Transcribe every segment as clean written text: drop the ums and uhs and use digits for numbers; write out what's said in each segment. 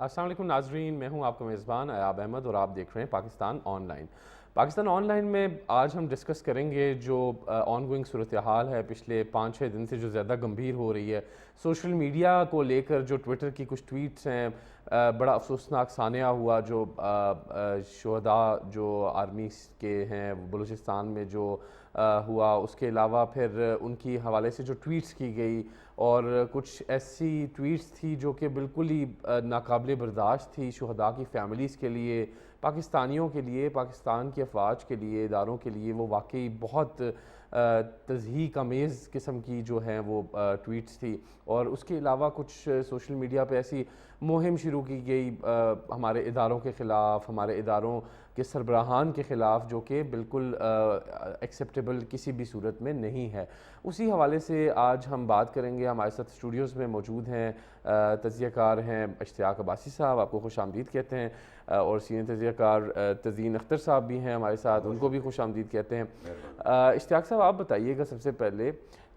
السلام علیکم ناظرین، میں ہوں آپ کا میزبان ایاب احمد اور آپ دیکھ رہے ہیں Pakistan on line. Pakistan on line میں آج ہم ڈسکس کریں گے جو آن گوئنگ صورتحال ہے پچھلے 5-6 دن سے جو زیادہ گمبھیر ہو رہی ہے سوشل میڈیا کو لے کر۔ جو ٹویٹر کی کچھ ٹویٹس ہیں، بڑا افسوسناک سانحہ ہوا جو شہداء جو آرمی کے ہیں بلوچستان میں جو ہوا، اس کے علاوہ پھر ان کی حوالے سے جو ٹویٹس کی گئی اور کچھ ایسی ٹویٹس تھی جو کہ بالکل ہی ناقابل برداشت تھی شہداء کی فیملیز کے لیے، پاکستانیوں کے لیے، پاکستان کی افواج کے لیے، اداروں کے لیے وہ واقعی بہت تضحیک آمیز قسم کی جو ہیں وہ ٹویٹس تھی۔ اور اس کے علاوہ کچھ سوشل میڈیا پہ ایسی مہم شروع کی گئی ہمارے اداروں کے خلاف، ہمارے اداروں کے سربراہان کے خلاف، جو کہ بالکل ایکسیپٹیبل کسی بھی صورت میں نہیں ہے۔ اسی حوالے سے آج ہم بات کریں گے۔ ہمارے ساتھ اسٹوڈیوز میں موجود ہیں تجزیہ کار ہیں اشتیاق عباسی صاحب، آپ کو خوش آمدید کہتے ہیں، اور سینئر تجزیہ کار تزین اختر صاحب بھی ہیں ہمارے ساتھ، ان کو بھی خوش آمدید کہتے ہیں۔ اشتیاق صاحب آپ بتائیے گا سب سے پہلے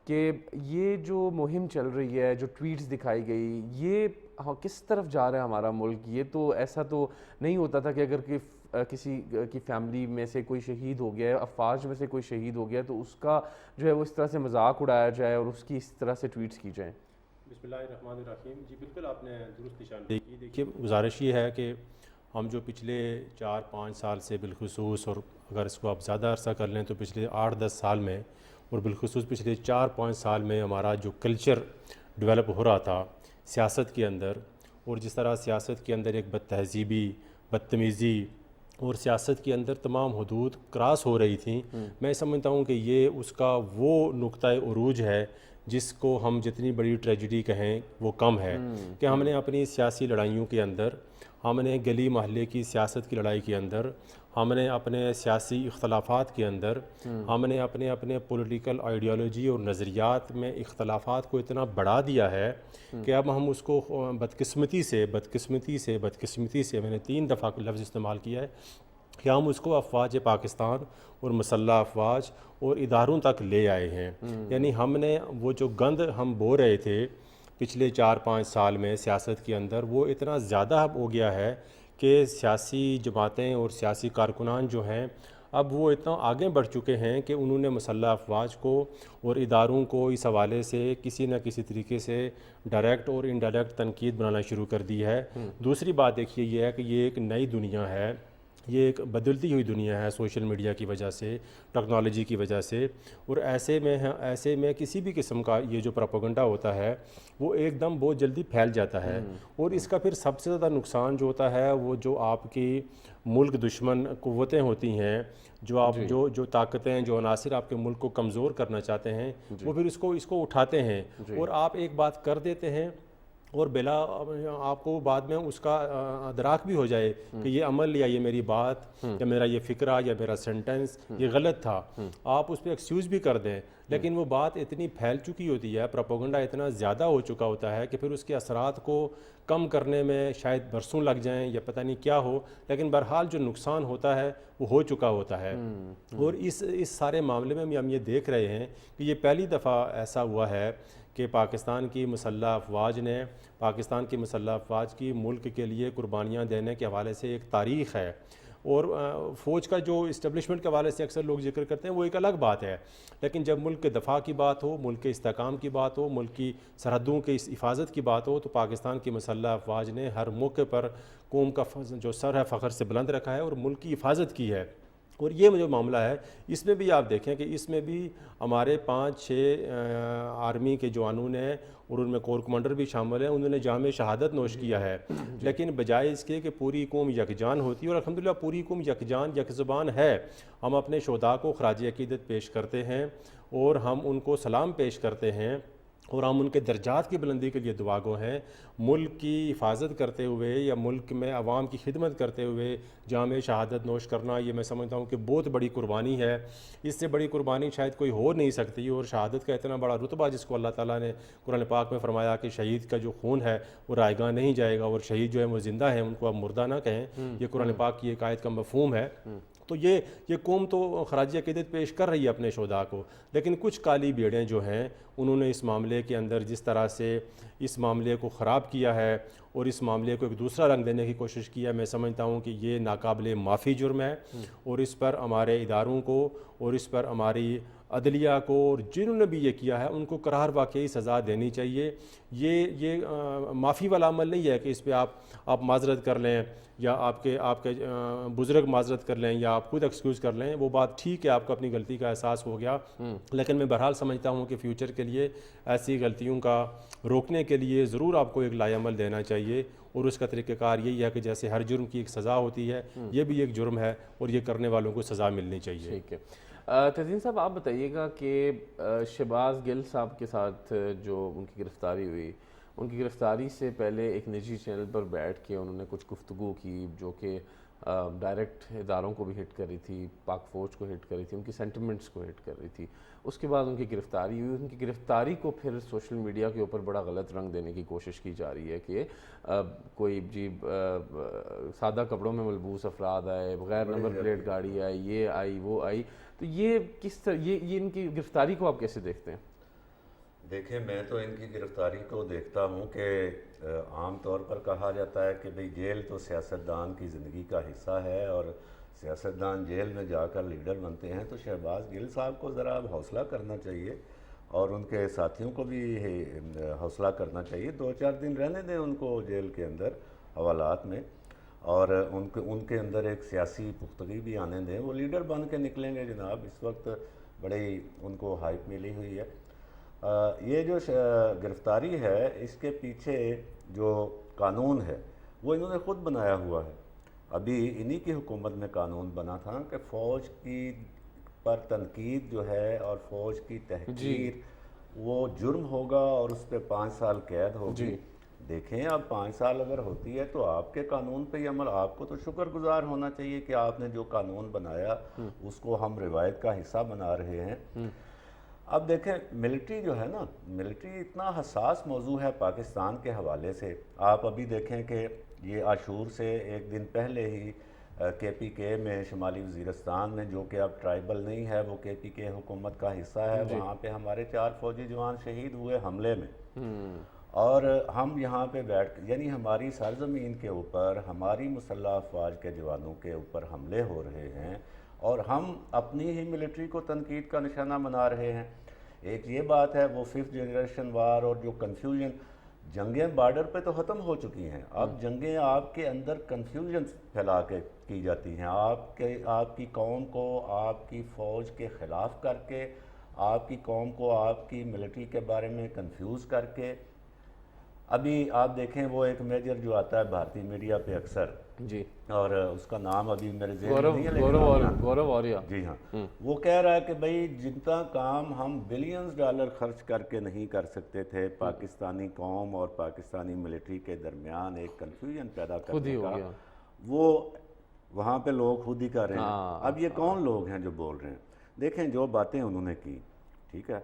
کہ یہ جو مہم چل رہی ہے، جو ٹویٹس دکھائی گئی، یہ کس طرف جا رہا ہے ہمارا ملک؟ یہ تو ایسا تو نہیں ہوتا تھا کہ اگر کسی کی فیملی میں سے کوئی شہید ہو گیا ہے، افواج میں سے کوئی شہید ہو گیا تو اس کا جو ہے وہ اس طرح سے مذاق اڑایا جائے اور اس کی اس طرح سے ٹویٹس کی جائیں۔ بسم اللہ الرحمن الرحیم۔ جی بالکل آپ نے درست نشاندہی کی۔ دیکھیے گزارش یہ ہے کہ ہم جو پچھلے 4-5 سال سے بالخصوص، اور اگر اس کو آپ زیادہ عرصہ کر لیں تو پچھلے 8-10 سال میں، اور بالخصوص پچھلے 4-5 سال میں ہمارا جو کلچر ڈیولپ ہو رہا تھا سیاست کے اندر، اور جس طرح سیاست کے اندر ایک بد تہذیبی، بدتمیزی اور سیاست کے اندر تمام حدود کراس ہو رہی تھیں، میں سمجھتا ہوں کہ یہ اس کا وہ نقطۂ عروج ہے جس کو ہم جتنی بڑی ٹریجڈی کہیں وہ کم ہے، کہ ہم نے اپنی سیاسی لڑائیوں کے اندر، ہم نے گلی محلے کی سیاست کی لڑائی کے اندر، ہم نے اپنے سیاسی اختلافات کے اندر، ہم نے اپنے پولیٹیکل آئیڈیالوجی اور نظریات میں اختلافات کو اتنا بڑھا دیا ہے کہ اب ہم اس کو بدقسمتی سے میں نے 3 دفعہ لفظ استعمال کیا ہے کہ ہم اس کو افواج پاکستان اور مسلح افواج اور اداروں تک لے آئے ہیں۔ یعنی ہم نے وہ جو گند ہم بو رہے تھے پچھلے 4-5 سال میں سیاست کے اندر، وہ اتنا زیادہ اب ہو گیا ہے کہ سیاسی جماعتیں اور سیاسی کارکنان جو ہیں اب وہ اتنا آگے بڑھ چکے ہیں کہ انہوں نے مسلح افواج کو اور اداروں کو اس حوالے سے کسی نہ کسی طریقے سے ڈائریکٹ اور انڈائریکٹ تنقید بنانا شروع کر دی ہے۔ دوسری بات دیکھیے یہ ہے کہ یہ ایک نئی دنیا ہے، یہ ایک بدلتی ہوئی دنیا ہے سوشل میڈیا کی وجہ سے، ٹیکنالوجی کی وجہ سے، اور ایسے میں کسی بھی قسم کا یہ جو پروپیگنڈا ہوتا ہے وہ ایک دم بہت جلدی پھیل جاتا ہے، اور اس کا پھر سب سے زیادہ نقصان جو ہوتا ہے وہ جو آپ کی ملک دشمن قوتیں ہوتی ہیں، جو طاقتیں، جو عناصر آپ کے ملک کو کمزور کرنا چاہتے ہیں، وہ پھر اس کو اٹھاتے ہیں، اور آپ ایک بات کر دیتے ہیں اور بلا آپ کو بعد میں اس کا ادراک بھی ہو جائے کہ یہ عمل یا یہ میری بات یا میرا یہ فکرہ یا میرا سینٹنس یہ غلط تھا، آپ اس پہ ایکسکیوز بھی کر دیں، لیکن وہ بات اتنی پھیل چکی ہوتی ہے، پروپیگنڈا اتنا زیادہ ہو چکا ہوتا ہے کہ پھر اس کے اثرات کو کم کرنے میں شاید برسوں لگ جائیں یا پتہ نہیں کیا ہو، لیکن بہرحال جو نقصان ہوتا ہے وہ ہو چکا ہوتا ہے۔ اور اس سارے معاملے میں بھی ہم یہ دیکھ رہے ہیں کہ یہ پہلی دفعہ ایسا ہوا ہے کہ پاکستان کی مسلح افواج کی ملک کے لیے قربانیاں دینے کے حوالے سے ایک تاریخ ہے، اور فوج کا جو اسٹیبلشمنٹ کے حوالے سے اکثر لوگ ذکر کرتے ہیں وہ ایک الگ بات ہے، لیکن جب ملک کے دفاع کی بات ہو، ملک کے استحکام کی بات ہو، ملک کی سرحدوں کی حفاظت کی بات ہو، تو پاکستان کی مسلح افواج نے ہر موقع پر قوم کا جو سر ہے فخر سے بلند رکھا ہے اور ملک کی حفاظت کی ہے۔ اور یہ جو معاملہ ہے اس میں بھی آپ دیکھیں کہ اس میں بھی ہمارے 5-6 آرمی کے جوانوں نے، اور ان میں کور کمانڈر بھی شامل ہیں، انہوں نے جام شہادت نوش کیا ہے، لیکن بجائے اس کے کہ پوری قوم یکجان ہوتی ہے، اور الحمدللہ پوری قوم یکجان یک زبان ہے، ہم اپنے شہداء کو خراج عقیدت پیش کرتے ہیں اور ہم ان کو سلام پیش کرتے ہیں، اور ہم ان کے درجات کی بلندی کے لیے دعا گو ہیں، ملک کی حفاظت کرتے ہوئے یا ملک میں عوام کی خدمت کرتے ہوئے جام شہادت نوش کرنا، یہ میں سمجھتا ہوں کہ بہت بڑی قربانی ہے، اس سے بڑی قربانی شاید کوئی ہو نہیں سکتی، اور شہادت کا اتنا بڑا رتبہ جس کو اللہ تعالیٰ نے قرآن پاک میں فرمایا کہ شہید کا جو خون ہے وہ رائے گاہ نہیں جائے گا، اور شہید جو ہے وہ زندہ ہیں، ان کو آپ مردہ نہ کہیں، یہ قرآن پاک کی ایک آیت کا مفہوم ہے۔ تو یہ قوم تو خراج عقیدت پیش کر رہی ہے اپنے شہداء کو، لیکن کچھ کالی بھیڑیں جو ہیں انہوں نے اس معاملے کے اندر جس طرح سے اس معاملے کو خراب کیا ہے، اور اس معاملے کو ایک دوسرا رنگ دینے کی کوشش کی ہے، میں سمجھتا ہوں کہ یہ ناقابل معافی جرم ہے، اور اس پر ہمارے اداروں کو اور اس پر ہماری عدلیہ کو اور جنہوں نے بھی یہ کیا ہے ان کو قرار واقعی سزا دینی چاہیے۔ یہ معافی والا عمل نہیں ہے کہ اس پہ آپ معذرت کر لیں یا آپ کے بزرگ معذرت کر لیں یا آپ خود ایکسکیوز کر لیں، وہ بات ٹھیک ہے، آپ کو اپنی غلطی کا احساس ہو گیا، لیکن میں بہرحال سمجھتا ہوں کہ فیوچر کے لیے ایسی غلطیوں کا روکنے کے لیے ضرور آپ کو ایک لائحہ عمل دینا چاہیے، اور اس کا طریقہ کار یہی ہے کہ جیسے ہر جرم کی ایک سزا ہوتی ہے، یہ بھی ایک جرم ہے اور یہ کرنے والوں کو سزا ملنی چاہیے۔ ٹھیک ہے، تزین صاحب آپ بتائیے گا کہ شہباز گل صاحب کے ساتھ جو ان کی گرفتاری ہوئی، ان کی گرفتاری سے پہلے ایک نجی چینل پر بیٹھ کے انہوں نے کچھ گفتگو کی جو کہ ڈائریکٹ اداروں کو بھی ہٹ کر رہی تھی، پاک فوج کو ہٹ کر رہی تھی، ان کی سینٹیمنٹس کو ہٹ کر رہی تھی۔ اس کے بعد ان کی گرفتاری ہوئی، ان کی گرفتاری کو پھر سوشل میڈیا کے اوپر بڑا غلط رنگ دینے کی کوشش کی جا رہی ہے کہ کوئی سادہ کپڑوں میں ملبوس افراد آئے، بغیر نمبر پلیٹ گاڑی آئی، یہ آئی وہ آئی، تو یہ کس طرح یہ ان کی گرفتاری کو آپ کیسے دیکھتے ہیں؟ دیکھیں، میں تو ان کی گرفتاری کو دیکھتا ہوں کہ عام طور پر کہا جاتا ہے کہ بھئی جیل تو سیاستدان کی زندگی کا حصہ ہے، اور سیاستدان جیل میں جا کر لیڈر بنتے ہیں، تو شہباز گل صاحب کو ذرا حوصلہ کرنا چاہیے اور ان کے ساتھیوں کو بھی حوصلہ کرنا چاہیے۔ 2-4 دن رہنے دیں ان کو جیل کے اندر حوالات میں، اور ان کے اندر ایک سیاسی پختگی بھی آنے دیں، وہ لیڈر بن کے نکلیں گے جناب۔ اس وقت بڑی ان کو ہائپ ملی ہوئی ہے۔ یہ جو گرفتاری ہے، اس کے پیچھے جو قانون ہے وہ انہوں نے خود بنایا ہوا ہے۔ ابھی انہی کی حکومت میں قانون بنا تھا کہ فوج کی پر تنقید جو ہے اور فوج کی تحقیر وہ جرم ہوگا اور اس پہ 5 سال قید ہوگی۔ دیکھیں، اب 5 سال اگر ہوتی ہے تو آپ کے قانون پہ ہی عمل، آپ کو تو شکر گزار ہونا چاہیے کہ آپ نے جو قانون بنایا اس کو ہم روایت کا حصہ بنا رہے ہیں۔ اب دیکھیں، ملٹری جو ہے نا، ملٹری اتنا حساس موضوع ہے پاکستان کے حوالے سے۔ آپ ابھی دیکھیں کہ یہ عاشور سے ایک دن پہلے ہی کے پی کے میں شمالی وزیرستان میں، جو کہ اب ٹرائبل نہیں ہے، وہ کے پی کے حکومت کا حصہ ہے، وہاں پہ ہمارے 4 فوجی جوان شہید ہوئے حملے میں، اور ہم یہاں پہ بیٹھ یعنی ہماری سرزمین کے اوپر ہماری مسلح افواج کے جوانوں کے اوپر حملے ہو رہے ہیں، اور ہم اپنی ہی ملٹری کو تنقید کا نشانہ بنا رہے ہیں۔ ایک یہ بات ہے، وہ 5th جنریشن وار اور جو کنفیوژن، جنگیں بارڈر پہ تو ختم ہو چکی ہیں، اب جنگیں آپ کے اندر کنفیوژن پھیلا کے کی جاتی ہیں، آپ کی قوم کو آپ کی فوج کے خلاف کر کے، آپ کی قوم کو آپ کی ملٹری کے بارے میں کنفیوز کر کے۔ ابھی آپ دیکھیں، وہ ایک میجر جو آتا ہے بھارتی میڈیا پہ اکثر، اور اس کا نام ابھی میرے ذہن میں نہیں ہے، گورو واریا، جی ہاں، وہ کہہ رہا ہے کہ بھئی جتنا کام ہم بلینز ڈالر خرچ کر کے نہیں کر سکتے تھے پاکستانی قوم اور پاکستانی ملٹری کے درمیان ایک کنفیوژن پیدا کرنے کا، وہ وہاں پہ لوگ خود ہی کر رہے ہیں۔ اب یہ کون لوگ ہیں جو بول رہے ہیں؟ دیکھیں، جو باتیں انہوں نے کی، ٹھیک ہے،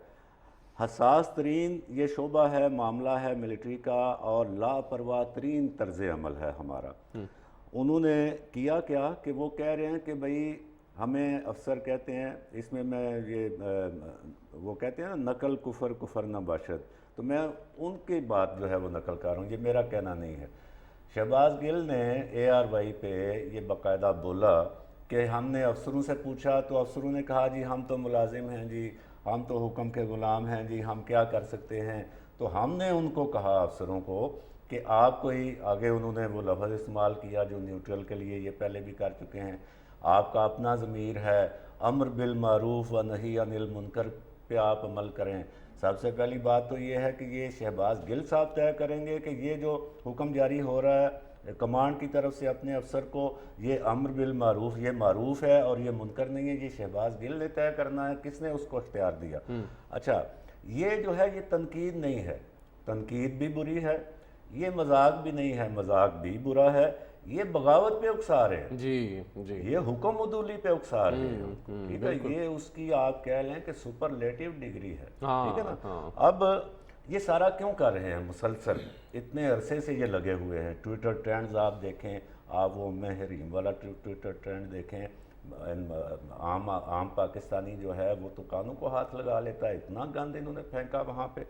حساس ترین یہ شعبہ ہے، معاملہ ہے ملٹری کا، اور لاپرواہ ترین طرز عمل ہے ہمارا۔ انہوں نے کیا کیا کہ وہ کہہ رہے ہیں کہ بھئی ہمیں افسر کہتے ہیں، اس میں وہ کہتے ہیں نا، نقل کفر کفر نہ باشد، تو میں ان کی بات جو ہے وہ نقل کر رہا ہوں، یہ میرا کہنا نہیں ہے۔ شہباز گل نے ARY پہ یہ باقاعدہ بولا کہ ہم نے افسروں سے پوچھا تو افسروں نے کہا جی ہم تو ملازم ہیں جی، ہم تو حکم کے غلام ہیں جی، ہم کیا کر سکتے ہیں۔ تو ہم نے ان کو کہا، افسروں کو، کہ آپ کوئی آگے انہوں نے وہ لفظ استعمال کیا جو نیوٹرل کے لیے یہ پہلے بھی کر چکے ہیں، آپ کا اپنا ضمیر ہے، امر بالمعروف و نہی عن المنکر پہ آپ عمل کریں۔ سب سے پہلی بات تو یہ ہے کہ یہ شہباز گل صاحب طے کریں گے کہ یہ جو حکم جاری ہو رہا ہے کمانڈ کی طرف سے اپنے افسر کو، یہ امر بالمعروف، یہ معروف ہے اور یہ منکر نہیں ہے، یہ شہباز گل نے طے کرنا ہے، کس نے اس کو اختیار دیا؟ اچھا، یہ جو ہے یہ تنقید نہیں ہے، تنقید بھی بری ہے، یہ مذاق بھی نہیں ہے، مذاق بھی برا ہے، یہ بغاوت پہ اکسا رہے ہیں، یہ حکم عدولی پہ اکسا رہے ہیں، ٹھیک ہے، یہ اس کی آپ کہہ لیں کہ سپرلیٹیو ڈگری ہے، ٹھیک ہے نا۔ اب یہ سارا کیوں کر رہے ہیں مسلسل؟ اتنے عرصے سے یہ لگے ہوئے ہیں۔ ٹویٹر ٹرینڈز آپ دیکھیں، آپ وہ حریم والا ٹویٹر ٹرینڈ دیکھیں، عام پاکستانی جو ہے وہ تو کانوں کو ہاتھ لگا لیتا ہے، اتنا گند انہوں نے پھینکا وہاں پہ۔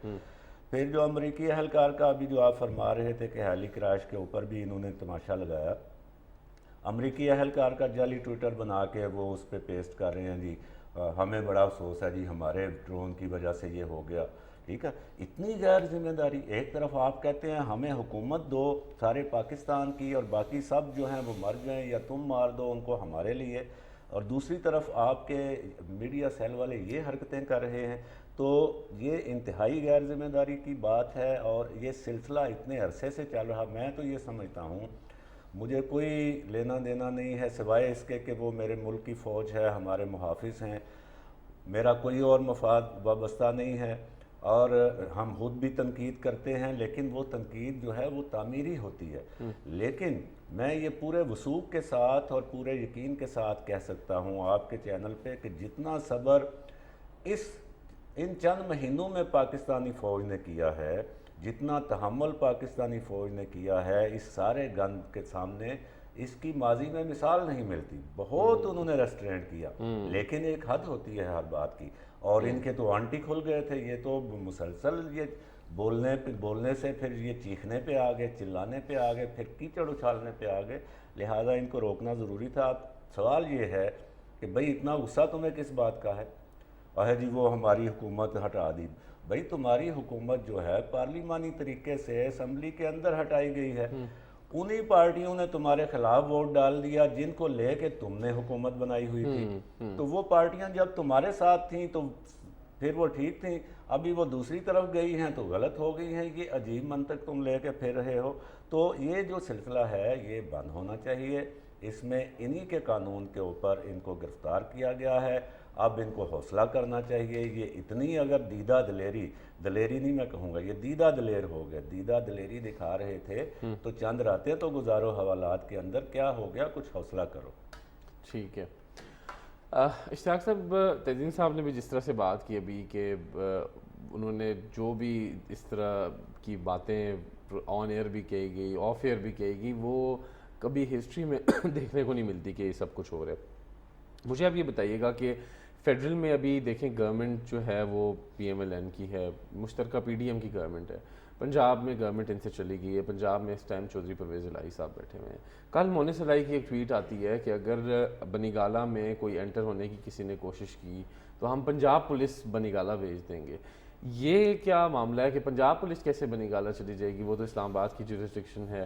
پھر جو امریکی اہلکار کا ابھی جو آپ فرما رہے تھے کہ ہیلی کراش کے اوپر بھی انہوں نے تماشا لگایا، امریکی اہلکار کا جعلی ٹویٹر بنا کے وہ اس پہ پیسٹ کر رہے ہیں جی ہمیں بڑا افسوس ہے جی ہمارے ڈرون کی وجہ سے یہ ہو گیا. ٹھیک ہے، اتنی غیر ذمہ داری. ایک طرف آپ کہتے ہیں ہمیں حکومت دو سارے پاکستان کی اور باقی سب جو ہیں وہ مر جائیں یا تم مار دو ان کو ہمارے لیے، اور دوسری طرف آپ کے میڈیا سیل والے یہ حرکتیں کر رہے ہیں. تو یہ انتہائی غیر ذمہ داری کی بات ہے، اور یہ سلسلہ اتنے عرصے سے چل رہا. میں تو یہ سمجھتا ہوں مجھے کوئی لینا دینا نہیں ہے سوائے اس کے کہ وہ میرے ملک کی فوج ہے، ہمارے محافظ ہیں، میرا کوئی اور مفاد وابستہ نہیں ہے. اور ہم خود بھی تنقید کرتے ہیں، لیکن وہ تنقید جو ہے وہ تعمیری ہوتی ہے. لیکن میں یہ پورے وثوق کے ساتھ اور پورے یقین کے ساتھ کہہ سکتا ہوں آپ کے چینل پہ کہ جتنا صبر ان چند مہینوں میں پاکستانی فوج نے کیا ہے، جتنا تحمل پاکستانی فوج نے کیا ہے اس سارے گند کے سامنے، اس کی ماضی میں مثال نہیں ملتی. بہت انہوں نے ریسٹرینٹ کیا، لیکن ایک حد ہوتی ہے ہر بات کی. اور ان کے تو آنٹی کھل گئے تھے، یہ تو مسلسل یہ بولنے سے پھر یہ چیخنے پہ آ گئے، چلانے پہ آ گئے، پھر کیچڑ اچھالنے پہ آ گئے. لہٰذا ان کو روکنا ضروری تھا. اب سوال یہ ہے کہ بھئی اتنا غصہ تمہیں کس بات کا ہے؟ جی وہ ہماری حکومت ہٹا دی. بھئی تمہاری حکومت جو ہے پارلیمانی طریقے سے اسمبلی کے اندر ہٹائی گئی ہے. انہی پارٹیوں نے تمہارے خلاف ووٹ ڈال دیا جن کو لے کے تم نے حکومت بنائی ہوئی تھی. تو وہ پارٹیاں جب تمہارے ساتھ تھیں تو پھر وہ ٹھیک تھیں، ابھی وہ دوسری طرف گئی ہیں تو غلط ہو گئی ہیں. یہ عجیب منطق تم لے کے پھر رہے ہو. تو یہ جو سلسلہ ہے یہ بند ہونا چاہیے. اس میں انہی کے قانون کے اوپر ان کو گرفتار کیا گیا ہے. اب ان کو حوصلہ کرنا چاہیے. یہ اتنی اگر دیدہ دلیری نہیں میں کہوں گا، یہ دیدہ دلیر ہو گئے، دیدہ دلیری دکھا رہے تھے تو چند راتیں تو گزارو حوالات کے اندر. کیا ہو گیا؟ کچھ حوصلہ کرو. ٹھیک ہے. اشتیاق صاحب، تیزین صاحب نے بھی جس طرح سے بات کی ابھی کہ انہوں نے جو بھی اس طرح کی باتیں آن ایئر بھی کہی گئی، آف ایئر بھی کہی گئی، وہ کبھی ہسٹری میں دیکھنے کو نہیں ملتی کہ یہ سب کچھ ہو رہا ہے. مجھے اب یہ بتائیے گا کہ فیڈرل میں ابھی دیکھیں گورنمنٹ جو ہے وہ پی ایم ایل این کی ہے، مشترکہ پی ڈی ایم کی گورنمنٹ ہے. پنجاب میں گورنمنٹ ان سے چلی گئی ہے. پنجاب میں اس ٹائم چودھری پرویز الہی صاحب بیٹھے ہوئے ہیں. کل مونس الہی کی ایک ٹویٹ آتی ہے کہ اگر بنی گالہ میں کوئی انٹر ہونے کی کسی نے کوشش کی تو ہم پنجاب پولیس بنی گالہ بھیج دیں گے. یہ کیا معاملہ ہے کہ پنجاب پولیس کیسے بنی گالہ چلی جائے گی؟ وہ تو اسلام آباد کی جورسڈکشن ہے.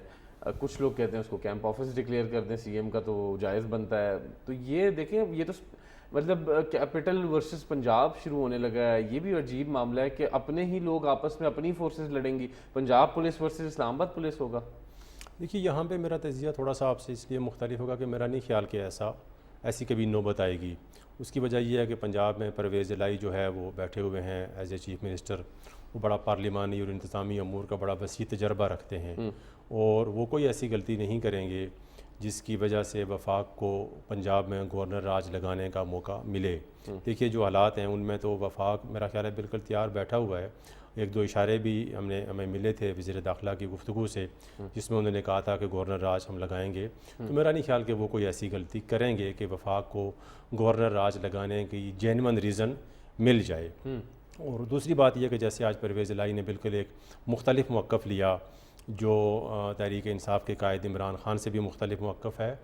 کچھ لوگ کہتے ہیں اس کو کیمپ آفس ڈکلیئر کر دیں، سی ایم کا تو جائز بنتا ہے. تو یہ دیکھیں، یہ تو مطلب کیپٹل ورسز پنجاب شروع ہونے لگا ہے. یہ بھی عجیب معاملہ ہے کہ اپنے ہی لوگ آپس میں اپنی فورسز لڑیں گی. پنجاب پولیس ورسز اسلام آباد پولیس ہوگا. دیکھیے یہاں پہ میرا تجزیہ تھوڑا سا آپ سے اس لیے مختلف ہوگا کہ میرا نہیں خیال کہ ایسی کبھی نوبت آئے گی. اس کی وجہ یہ ہے کہ پنجاب میں پرویز الہی جو ہے وہ بیٹھے ہوئے ہیں ایز اے چیف منسٹر. وہ بڑا پارلیمانی اور انتظامی امور کا بڑا وسیع تجربہ رکھتے ہیں، اور وہ کوئی ایسی غلطی نہیں کریں گے جس کی وجہ سے وفاق کو پنجاب میں گورنر راج لگانے کا موقع ملے. دیکھیے جو حالات ہیں ان میں تو وفاق میرا خیال ہے بالکل تیار بیٹھا ہوا ہے. ایک دو اشارے بھی ہمیں ملے تھے وزیر داخلہ کی گفتگو سے، جس میں انہوں نے کہا تھا کہ گورنر راج ہم لگائیں گے. تو میرا نہیں خیال کہ وہ کوئی ایسی غلطی کریں گے کہ وفاق کو گورنر راج لگانے کی جینون ریزن مل جائے. اور دوسری بات یہ کہ جیسے آج پرویز الہی نے بالکل ایک مختلف موقف لیا جو تحریک انصاف کے قائد عمران خان سے بھی مختلف موقف ہے،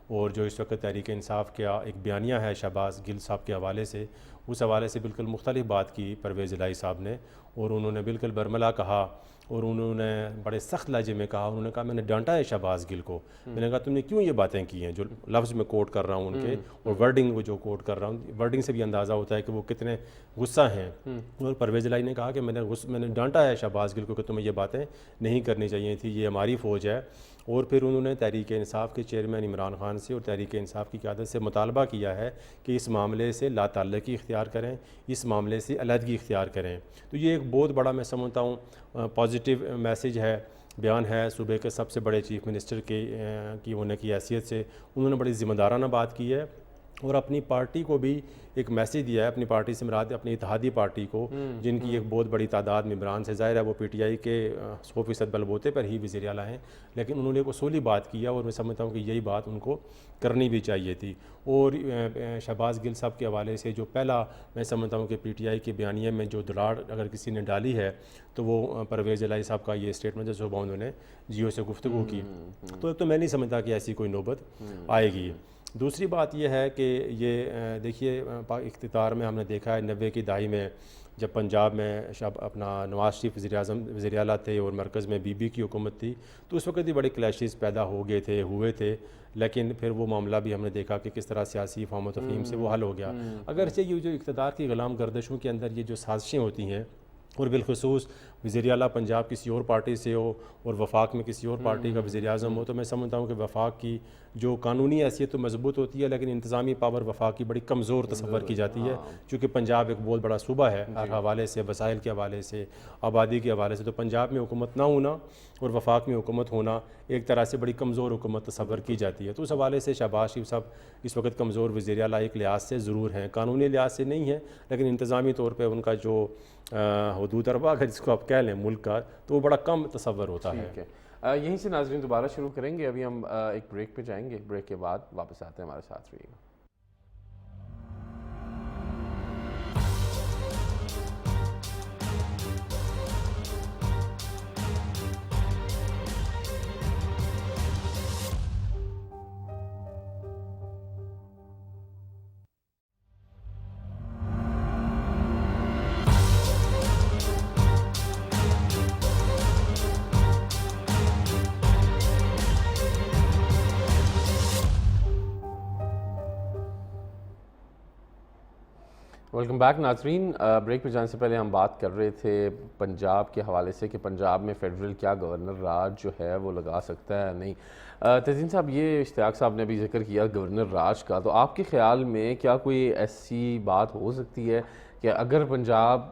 اور جو اس وقت تحریک انصاف کا ایک بیانیہ ہے شہباز گل صاحب کے حوالے سے، اس حوالے سے بالکل مختلف بات کی پرویز الہی صاحب نے. اور انہوں نے بالکل برملا کہا، اور انہوں نے بڑے سخت لہجے میں کہا. انہوں نے کہا میں نے ڈانٹا ہے شہباز گل کو. میں نے کہا تم نے کیوں یہ باتیں کی ہیں؟ جو لفظ میں کوٹ کر رہا ہوں ان کے، اور ورڈنگ وہ جو کوٹ کر رہا ہوں، ورڈنگ سے بھی اندازہ ہوتا ہے کہ وہ کتنے غصہ ہیں. اور پرویز الہی نے کہا کہ میں نے ڈانٹا ہے شہباز گل کو کہ تمہیں یہ باتیں نہیں کرنی چاہیے تھی، یہ ہماری فوج ہے. اور پھر انہوں نے تحریک انصاف کے چیئرمین عمران خان سے اور تحریک انصاف کی قیادت سے مطالبہ کیا ہے کہ اس معاملے سے لا تعلقی اختیار کریں، اس معاملے سے علیحدگی اختیار کریں. تو یہ ایک بہت بڑا میں سمجھتا ہوں پازیٹیو میسیج ہے، بیان ہے صوبے کے سب سے بڑے چیف منسٹر کی ہونے کی حیثیت سے. انہوں نے بڑی ذمہ دارانہ بات کی ہے. اور اپنی پارٹی کو بھی ایک میسیج دیا ہے، اپنی پارٹی سے مراد اپنی اتحادی پارٹی کو، جن کی ایک بہت بڑی تعداد ممبران سے، ظاہر ہے وہ پی ٹی آئی کے 100% بلبوتے پر ہی وزیر اعلیٰ ہیں، لیکن انہوں نے ایک اصولی بات کیا اور میں سمجھتا ہوں کہ یہی بات ان کو کرنی بھی چاہیے تھی۔ اور شہباز گل صاحب کے حوالے سے جو پہلا میں سمجھتا ہوں کہ پی ٹی آئی کے بیانیے میں جو دراڑ اگر کسی نے ڈالی ہے تو وہ پرویز الہی صاحب کا یہ اسٹیٹمنٹ جو صبح انہوں نے جیو سے گفتگو کی، تو ایک تو میں نہیں سمجھتا کہ ایسی کوئی نوبت آئے گی۔ دوسری بات یہ ہے کہ یہ دیکھیے اقتدار میں ہم نے دیکھا ہے 90 کی دہائی میں جب پنجاب میں اپنا نواز شریف وزیر اعلیٰ تھے اور مرکز میں بی بی کی حکومت تھی، تو اس وقت بھی بڑے کلیشز پیدا ہوئے تھے، لیکن پھر وہ معاملہ بھی ہم نے دیکھا کہ کس طرح سیاسی فہم و تفہیم سے وہ حل ہو گیا۔ اگرچہ یہ جو اقتدار کی غلام گردشوں کے اندر یہ جو سازشیں ہوتی ہیں، اور بالخصوص وزیر اعلیٰ پنجاب کسی اور پارٹی سے ہو اور وفاق میں کسی اور پارٹی کا وزیر اعظم ہو، تو میں سمجھتا ہوں کہ وفاق کی جو قانونی حیثیت تو مضبوط ہوتی ہے، لیکن انتظامی پاور وفاق کی بڑی کمزور تصور کی جاتی ہے، چونکہ پنجاب ایک بہت بڑا صوبہ ہے ہر حوالے سے، وسائل کے حوالے سے، آبادی کے حوالے سے، تو پنجاب میں حکومت نہ ہونا اور وفاق میں حکومت ہونا ایک طرح سے بڑی کمزور حکومت تصور کی جاتی ہے۔ تو اس حوالے سے شہباز شریف صاحب اس وقت کمزور وزیر اعلیٰ ایک لحاظ سے ضرور ہیں، قانونی لحاظ سے نہیں ہے، لیکن انتظامی طور پہ ان کا جو حدود اربا اگر جس کو آپ کہہ لیں ملک کا، تو وہ بڑا کم تصور ہوتا ہے۔ ٹھیک ہے، یہیں سے ناظرین دوبارہ شروع کریں گے، ابھی ہم ایک بریک پہ جائیں گے، بریک کے بعد واپس آتے ہیں، ہمارے ساتھ رہیے گا۔ ویلکم بیک ناظرین، بریک پہ جانے سے پہلے ہم بات کر رہے تھے پنجاب کے حوالے سے کہ پنجاب میں فیڈرل کیا گورنر راج جو ہے وہ لگا سکتا ہے یا نہیں۔ تزین صاحب، یہ اشتیاق صاحب نے بھی ذکر کیا گورنر راج کا، تو آپ کے خیال میں کیا کوئی ایسی بات ہو سکتی ہے کہ اگر پنجاب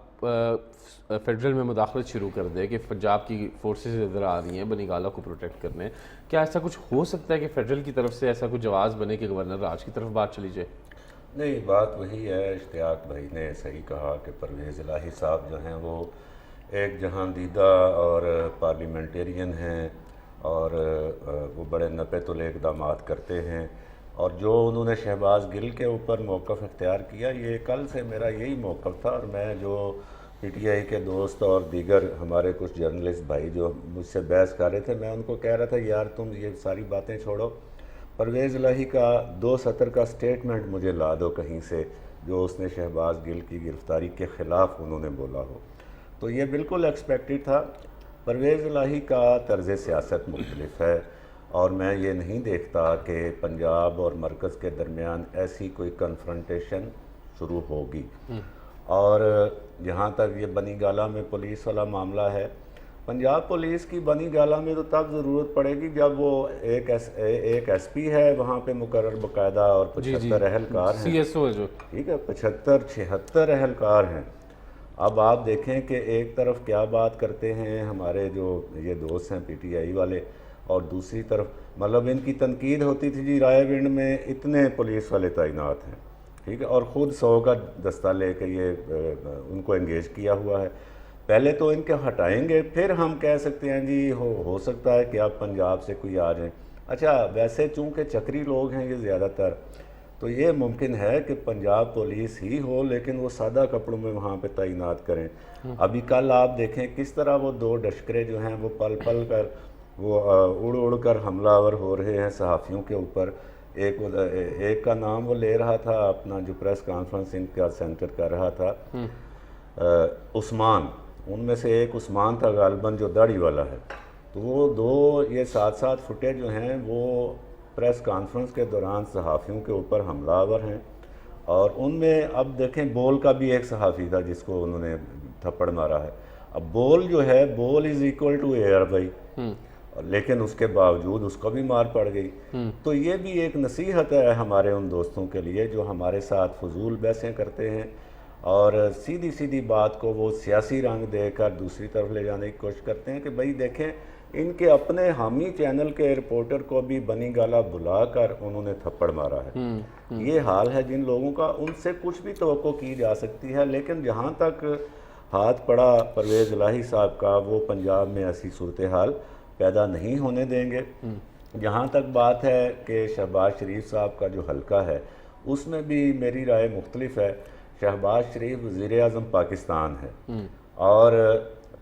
فیڈرل میں مداخلت شروع کر دے کہ پنجاب کی فورسز ادھر آ رہی ہیں بنی گالہ کو پروٹیکٹ کرنے، کیا ایسا کچھ ہو سکتا ہے کہ فیڈرل کی طرف سے ایسا کچھ جواز بنے کہ گورنر راج کی طرف بات چلی جائے؟ نہیں، بات وہی ہے، اشتیاق بھائی نے صحیح کہا کہ پرویز الہی صاحب جو ہیں وہ ایک جہاندیدہ اور پارلیمنٹیرین ہیں، اور وہ بڑے نپے تلے اقدامات کرتے ہیں، اور جو انہوں نے شہباز گل کے اوپر موقف اختیار کیا، یہ کل سے میرا یہی موقف تھا، اور میں جو پی ٹی آئی کے دوست اور دیگر ہمارے کچھ جرنلسٹ بھائی جو مجھ سے بحث کر رہے تھے، میں ان کو کہہ رہا تھا یار تم یہ ساری باتیں چھوڑو، پرویز الہی کا 2 سطر کا سٹیٹمنٹ مجھے لا دو کہیں سے جو اس نے شہباز گل کی گرفتاری کے خلاف انہوں نے بولا ہو۔ تو یہ بالکل ایکسپیکٹڈ تھا۔ پرویز الہی کا طرز سیاست مختلف ہے، اور میں یہ نہیں دیکھتا کہ پنجاب اور مرکز کے درمیان ایسی کوئی کنفرنٹیشن شروع ہوگی۔ اور جہاں تک یہ بنی گالہ میں پولیس والا معاملہ ہے، پنجاب پولیس کی بنی گالہ میں تو تب ضرورت پڑے گی جب وہ ایک ایس پی ہے وہاں پہ مقرر باقاعدہ، اور 75 اہلکار ہیں، CSO جو ٹھیک ہے، 75-76 اہلکار ہیں۔ اب آپ دیکھیں کہ ایک طرف کیا بات کرتے ہیں ہمارے جو یہ دوست ہیں پی ٹی آئی والے، اور دوسری طرف مطلب ان کی تنقید ہوتی تھی جی رائے ونڈ میں اتنے پولیس والے تعینات ہیں، ٹھیک ہے، اور خود 100 کا دستہ لے کے یہ ان کو انگیج کیا ہوا ہے۔ پہلے تو ان کے ہٹائیں گے، پھر ہم کہہ سکتے ہیں جی ہو سکتا ہے کہ اب پنجاب سے کوئی آ جائیں۔ اچھا، ویسے چونکہ چکری لوگ ہیں یہ زیادہ تر، تو یہ ممکن ہے کہ پنجاب پولیس ہی ہو لیکن وہ سادہ کپڑوں میں وہاں پہ تعینات کریں۔ ابھی کل آپ دیکھیں کس طرح وہ 2 لشکرے جو ہیں وہ پل پل کر وہ اڑ کر حملہ آور ہو رہے ہیں صحافیوں کے اوپر۔ ایک کا نام وہ لے رہا تھا اپنا جو پریس کانفرنس ان کا سینٹر کر رہا تھا، عثمان، ان میں سے ایک عثمان تھا غالباً جو داڑھی والا ہے۔ تو وہ 2 یہ 7 فوٹیج جو ہیں وہ پریس کانفرنس کے دوران صحافیوں کے اوپر حملہ آور ہیں، اور ان میں اب دیکھیں بول کا بھی ایک صحافی تھا جس کو انہوں نے تھپڑ مارا ہے۔ اب بول جو ہے، بول از ایکول ٹو ایئر بھائی، لیکن اس کے باوجود اس کو بھی مار پڑ گئی۔ تو یہ بھی ایک نصیحت ہے ہمارے ان دوستوں کے لیے جو ہمارے ساتھ فضول بحثیں کرتے ہیں اور سیدھی بات کو وہ سیاسی رنگ دے کر دوسری طرف لے جانے کی کوشش کرتے ہیں کہ بھائی دیکھیں ان کے اپنے حامی چینل کے رپورٹر کو بھی بنی گالا بلا کر انہوں نے تھپڑ مارا ہے. یہ حال ہے جن لوگوں کا. ان سے کچھ بھی توقع کی جا سکتی ہے، لیکن جہاں تک ہاتھ پڑا پرویز الہی صاحب کا، وہ پنجاب میں ایسی صورتحال پیدا نہیں ہونے دیں گے. جہاں تک بات ہے کہ شہباز شریف صاحب کا جو حلقہ ہے اس میں بھی میری رائے مختلف ہے. شہباز شریف وزیر اعظم پاکستان ہے، اور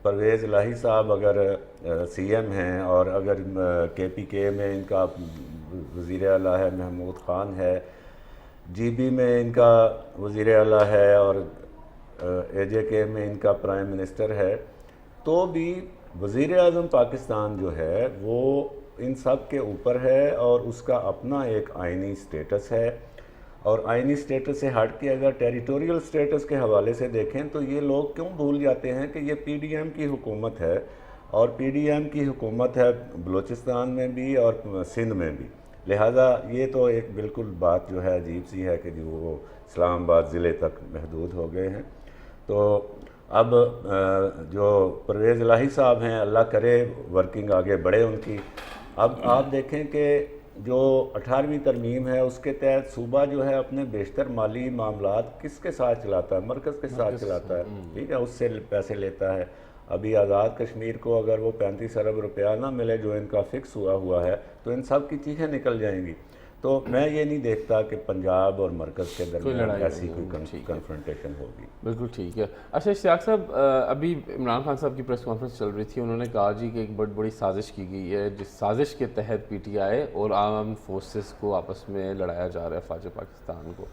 پرویز الہی صاحب اگر سی ایم ہیں، اور اگر کے پی کے میں ان کا وزیر اعلیٰ ہے محمود خان ہے، جی بی میں ان کا وزیر اعلیٰ ہے، اور اے جے کے میں ان کا پرائم منسٹر ہے، تو بھی وزیر اعظم پاکستان جو ہے وہ ان سب کے اوپر ہے، اور اس کا اپنا ایک آئینی سٹیٹس ہے. اور آئینی سٹیٹس سے ہٹ کے اگر ٹیریٹوریل سٹیٹس کے حوالے سے دیکھیں تو یہ لوگ کیوں بھول جاتے ہیں کہ یہ پی ڈی ایم کی حکومت ہے، اور پی ڈی ایم کی حکومت ہے بلوچستان میں بھی اور سندھ میں بھی. لہٰذا یہ تو ایک بالکل بات جو ہے عجیب سی ہے کہ جو وہ اسلام آباد ضلع تک محدود ہو گئے ہیں. تو اب جو پرویز الہی صاحب ہیں، اللہ کرے ورکنگ آگے بڑھے ان کی. اب آپ دیکھیں کہ جو 18ویں ترمیم ہے اس کے تحت صوبہ جو ہے اپنے بیشتر مالی معاملات کس کے ساتھ چلاتا ہے؟ مرکز کے ساتھ چلاتا ہے. ٹھیک ہے، اس سے پیسے لیتا ہے. ابھی آزاد کشمیر کو اگر وہ 35 ارب روپیہ نہ ملے جو ان کا فکس ہوا ہے تو ان سب کی چیخیں نکل جائیں گی. تو میں یہ نہیں دیکھتا کہ پنجاب اور مرکز کے درمیان ایسی کوئی کنفرنٹیشن ہوگی. بالکل ٹھیک ہے. اچھا اشتیاق صاحب، ابھی عمران خان صاحب کی پریس کانفرنس چل رہی تھی، انہوں نے کہا جی کہ ایک بہت بڑی سازش کی گئی ہے، جس سازش کے تحت پی ٹی آئی اور آرم فورسز کو آپس میں لڑایا جا رہا ہے فوج پاکستان کو.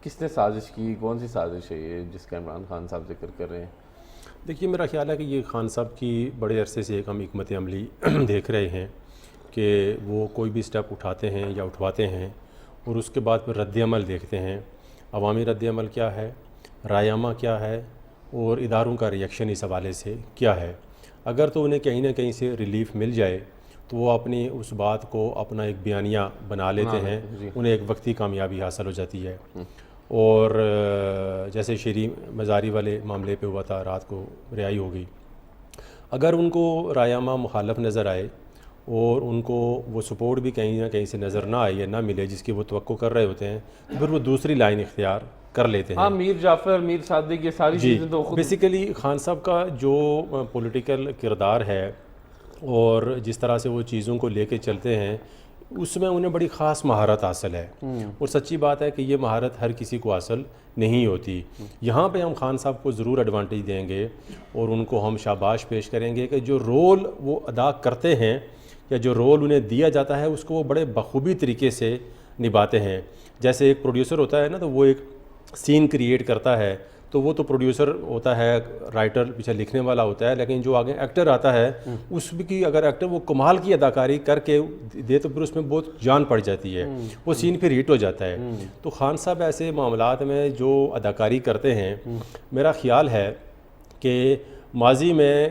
کس نے سازش کی؟ کون سی سازش ہے یہ جس کا عمران خان صاحب ذکر کر رہے ہیں؟ دیکھیے، میرا خیال ہے کہ یہ خان صاحب کی بڑے عرصے سے ایک ہم حکمت عملی دیکھ رہے ہیں کہ وہ کوئی بھی سٹیپ اٹھاتے ہیں یا اٹھواتے ہیں اور اس کے بعد پھر رد عمل دیکھتے ہیں. عوامی رد عمل کیا ہے، رائے عامہ کیا ہے، اور اداروں کا ریئیکشن اس حوالے سے کیا ہے. اگر تو انہیں کہیں نہ کہیں سے ریلیف مل جائے تو وہ اپنی اس بات کو اپنا ایک بیانیہ بنا لیتے ہیں، انہیں ایک وقتی کامیابی حاصل ہو جاتی ہے. اور جیسے شیریں مزاری والے معاملے پہ ہوا تھا، رات کو رہائی ہو گئی. اگر ان کو رائے عامہ مخالف نظر آئے اور ان کو وہ سپورٹ بھی کہیں نہ کہیں سے نظر نہ آئے یا نہ ملے جس کی وہ توقع کر رہے ہوتے ہیں، تو پھر وہ دوسری لائن اختیار کر لیتے ہیں. ہاں، میر جعفر، میر صادق، یہ ساری چیزیں تو خود بیسیکلی خان صاحب کا جو پولیٹیکل کردار ہے اور جس طرح سے وہ چیزوں کو لے کے چلتے ہیں، اس میں انہیں بڑی خاص مہارت حاصل ہے. اور سچی بات ہے کہ یہ مہارت ہر کسی کو حاصل نہیں ہوتی. یہاں پہ ہم خان صاحب کو ضرور ایڈوانٹیج دیں گے اور ان کو ہم شاباش پیش کریں گے کہ جو رول وہ ادا کرتے ہیں یا جو رول انہیں دیا جاتا ہے اس کو وہ بڑے بخوبی طریقے سے نبھاتے ہیں. جیسے ایک پروڈیوسر ہوتا ہے نا، تو وہ ایک سین کریٹ کرتا ہے، تو وہ تو پروڈیوسر ہوتا ہے، رائٹر پیچھے لکھنے والا ہوتا ہے، لیکن جو آگے ایکٹر آتا ہے اس کی اگر ایکٹر وہ کمال کی اداکاری کر کے دے تو پھر اس میں بہت جان پڑ جاتی ہے، وہ سین پھر ہٹ ہو جاتا ہے. تو خان صاحب ایسے معاملات میں جو اداکاری کرتے ہیں، میرا خیال ہے کہ ماضی میں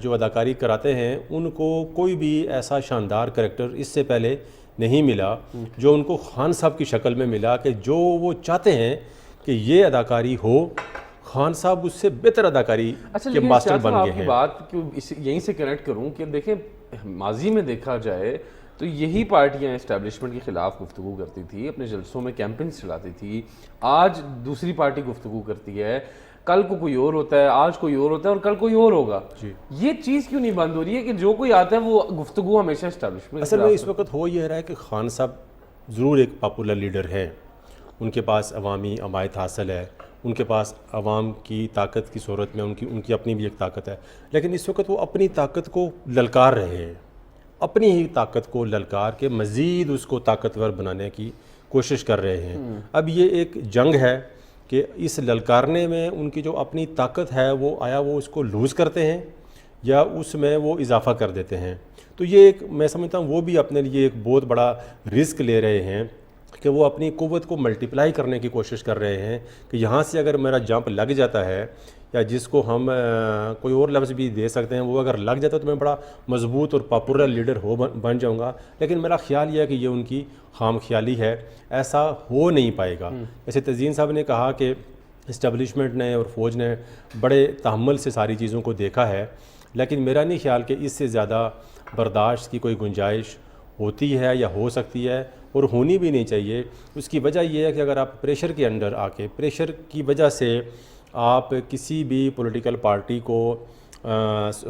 جو اداکاری کراتے ہیں ان کو کوئی بھی ایسا شاندار کریکٹر اس سے پہلے نہیں ملا جو ان کو خان صاحب کی شکل میں ملا کہ جو وہ چاہتے ہیں کہ یہ اداکاری ہو، خان صاحب اس سے بہتر اداکاری کے ماسٹر بن گئے ہیں. بات یہیں سے کنیکٹ کروں کہ دیکھیں ماضی میں دیکھا جائے تو یہی پارٹیاں اسٹیبلشمنٹ کے خلاف گفتگو کرتی تھی، اپنے جلسوں میں کیمپینز چلاتی تھی. آج دوسری پارٹی گفتگو کرتی ہے، کل کو کوئی اور ہوتا ہے، آج کوئی اور ہوتا ہے اور کل کوئی اور ہوگا. یہ چیز کیوں نہیں بند ہو رہی ہے کہ جو کوئی آتا ہے وہ گفتگو ہمیشہ اسٹیبلشمنٹ؟ اصل میں اس وقت ہو یہ رہا ہے کہ خان صاحب ضرور ایک پاپولر لیڈر ہیں، ان کے پاس عوامی حمایت حاصل ہے، ان کے پاس عوام کی طاقت کی صورت میں ان کی اپنی بھی ایک طاقت ہے، لیکن اس وقت وہ اپنی طاقت کو للکار رہے ہیں، اپنی ہی طاقت کو للکار کے مزید اس کو طاقتور بنانے کی کوشش کر رہے ہیں. اب یہ ایک جنگ ہے کہ اس للکارنے میں ان کی جو اپنی طاقت ہے وہ وہ اس کو لوز کرتے ہیں یا اس میں وہ اضافہ کر دیتے ہیں. تو یہ ایک میں سمجھتا ہوں وہ بھی اپنے لیے ایک بہت بڑا رسک لے رہے ہیں کہ وہ اپنی قوت کو ملٹیپلائی کرنے کی کوشش کر رہے ہیں کہ یہاں سے اگر میرا جمپ لگ جاتا ہے، یا جس کو ہم کوئی اور لفظ بھی دے سکتے ہیں، وہ اگر لگ جاتا ہے تو میں بڑا مضبوط اور پاپولر لیڈر بن جاؤں گا. لیکن میرا خیال یہ ہے کہ یہ ان کی خام خیالی ہے، ایسا ہو نہیں پائے گا. جیسے تزین صاحب نے کہا کہ اسٹیبلشمنٹ نے اور فوج نے بڑے تحمل سے ساری چیزوں کو دیکھا ہے، لیکن میرا نہیں خیال کہ اس سے زیادہ برداشت کی کوئی گنجائش ہوتی ہے یا ہو سکتی ہے، اور ہونی بھی نہیں چاہیے۔ اس کی وجہ یہ ہے کہ اگر آپ پریشر کے انڈر آ کے، پریشر کی وجہ سے آپ کسی بھی پولیٹیکل پارٹی کو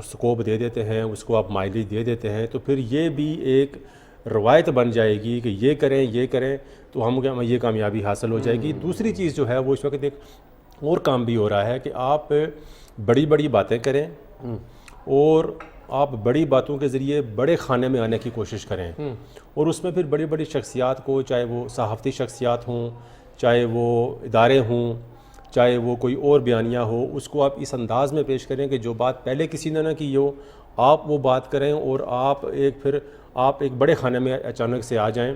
سکوپ دے دیتے ہیں، اس کو آپ مائلیج دے دیتے ہیں، تو پھر یہ بھی ایک روایت بن جائے گی کہ یہ کریں تو ہم یہ کامیابی حاصل ہو جائے گی۔ دوسری چیز جو ہے وہ اس وقت ایک اور کام بھی ہو رہا ہے کہ آپ بڑی بڑی باتیں کریں اور آپ بڑی باتوں کے ذریعے بڑے خانے میں آنے کی کوشش کریں، اور اس میں پھر بڑی بڑی شخصیات کو، چاہے وہ صحافتی شخصیات ہوں، چاہے وہ ادارے ہوں، چاہے وہ کوئی اور بیانیہ ہو، اس کو آپ اس انداز میں پیش کریں کہ جو بات پہلے کسی نے نہ کی ہو، آپ وہ بات کریں، اور آپ ایک بڑے خانے میں اچانک سے آ جائیں۔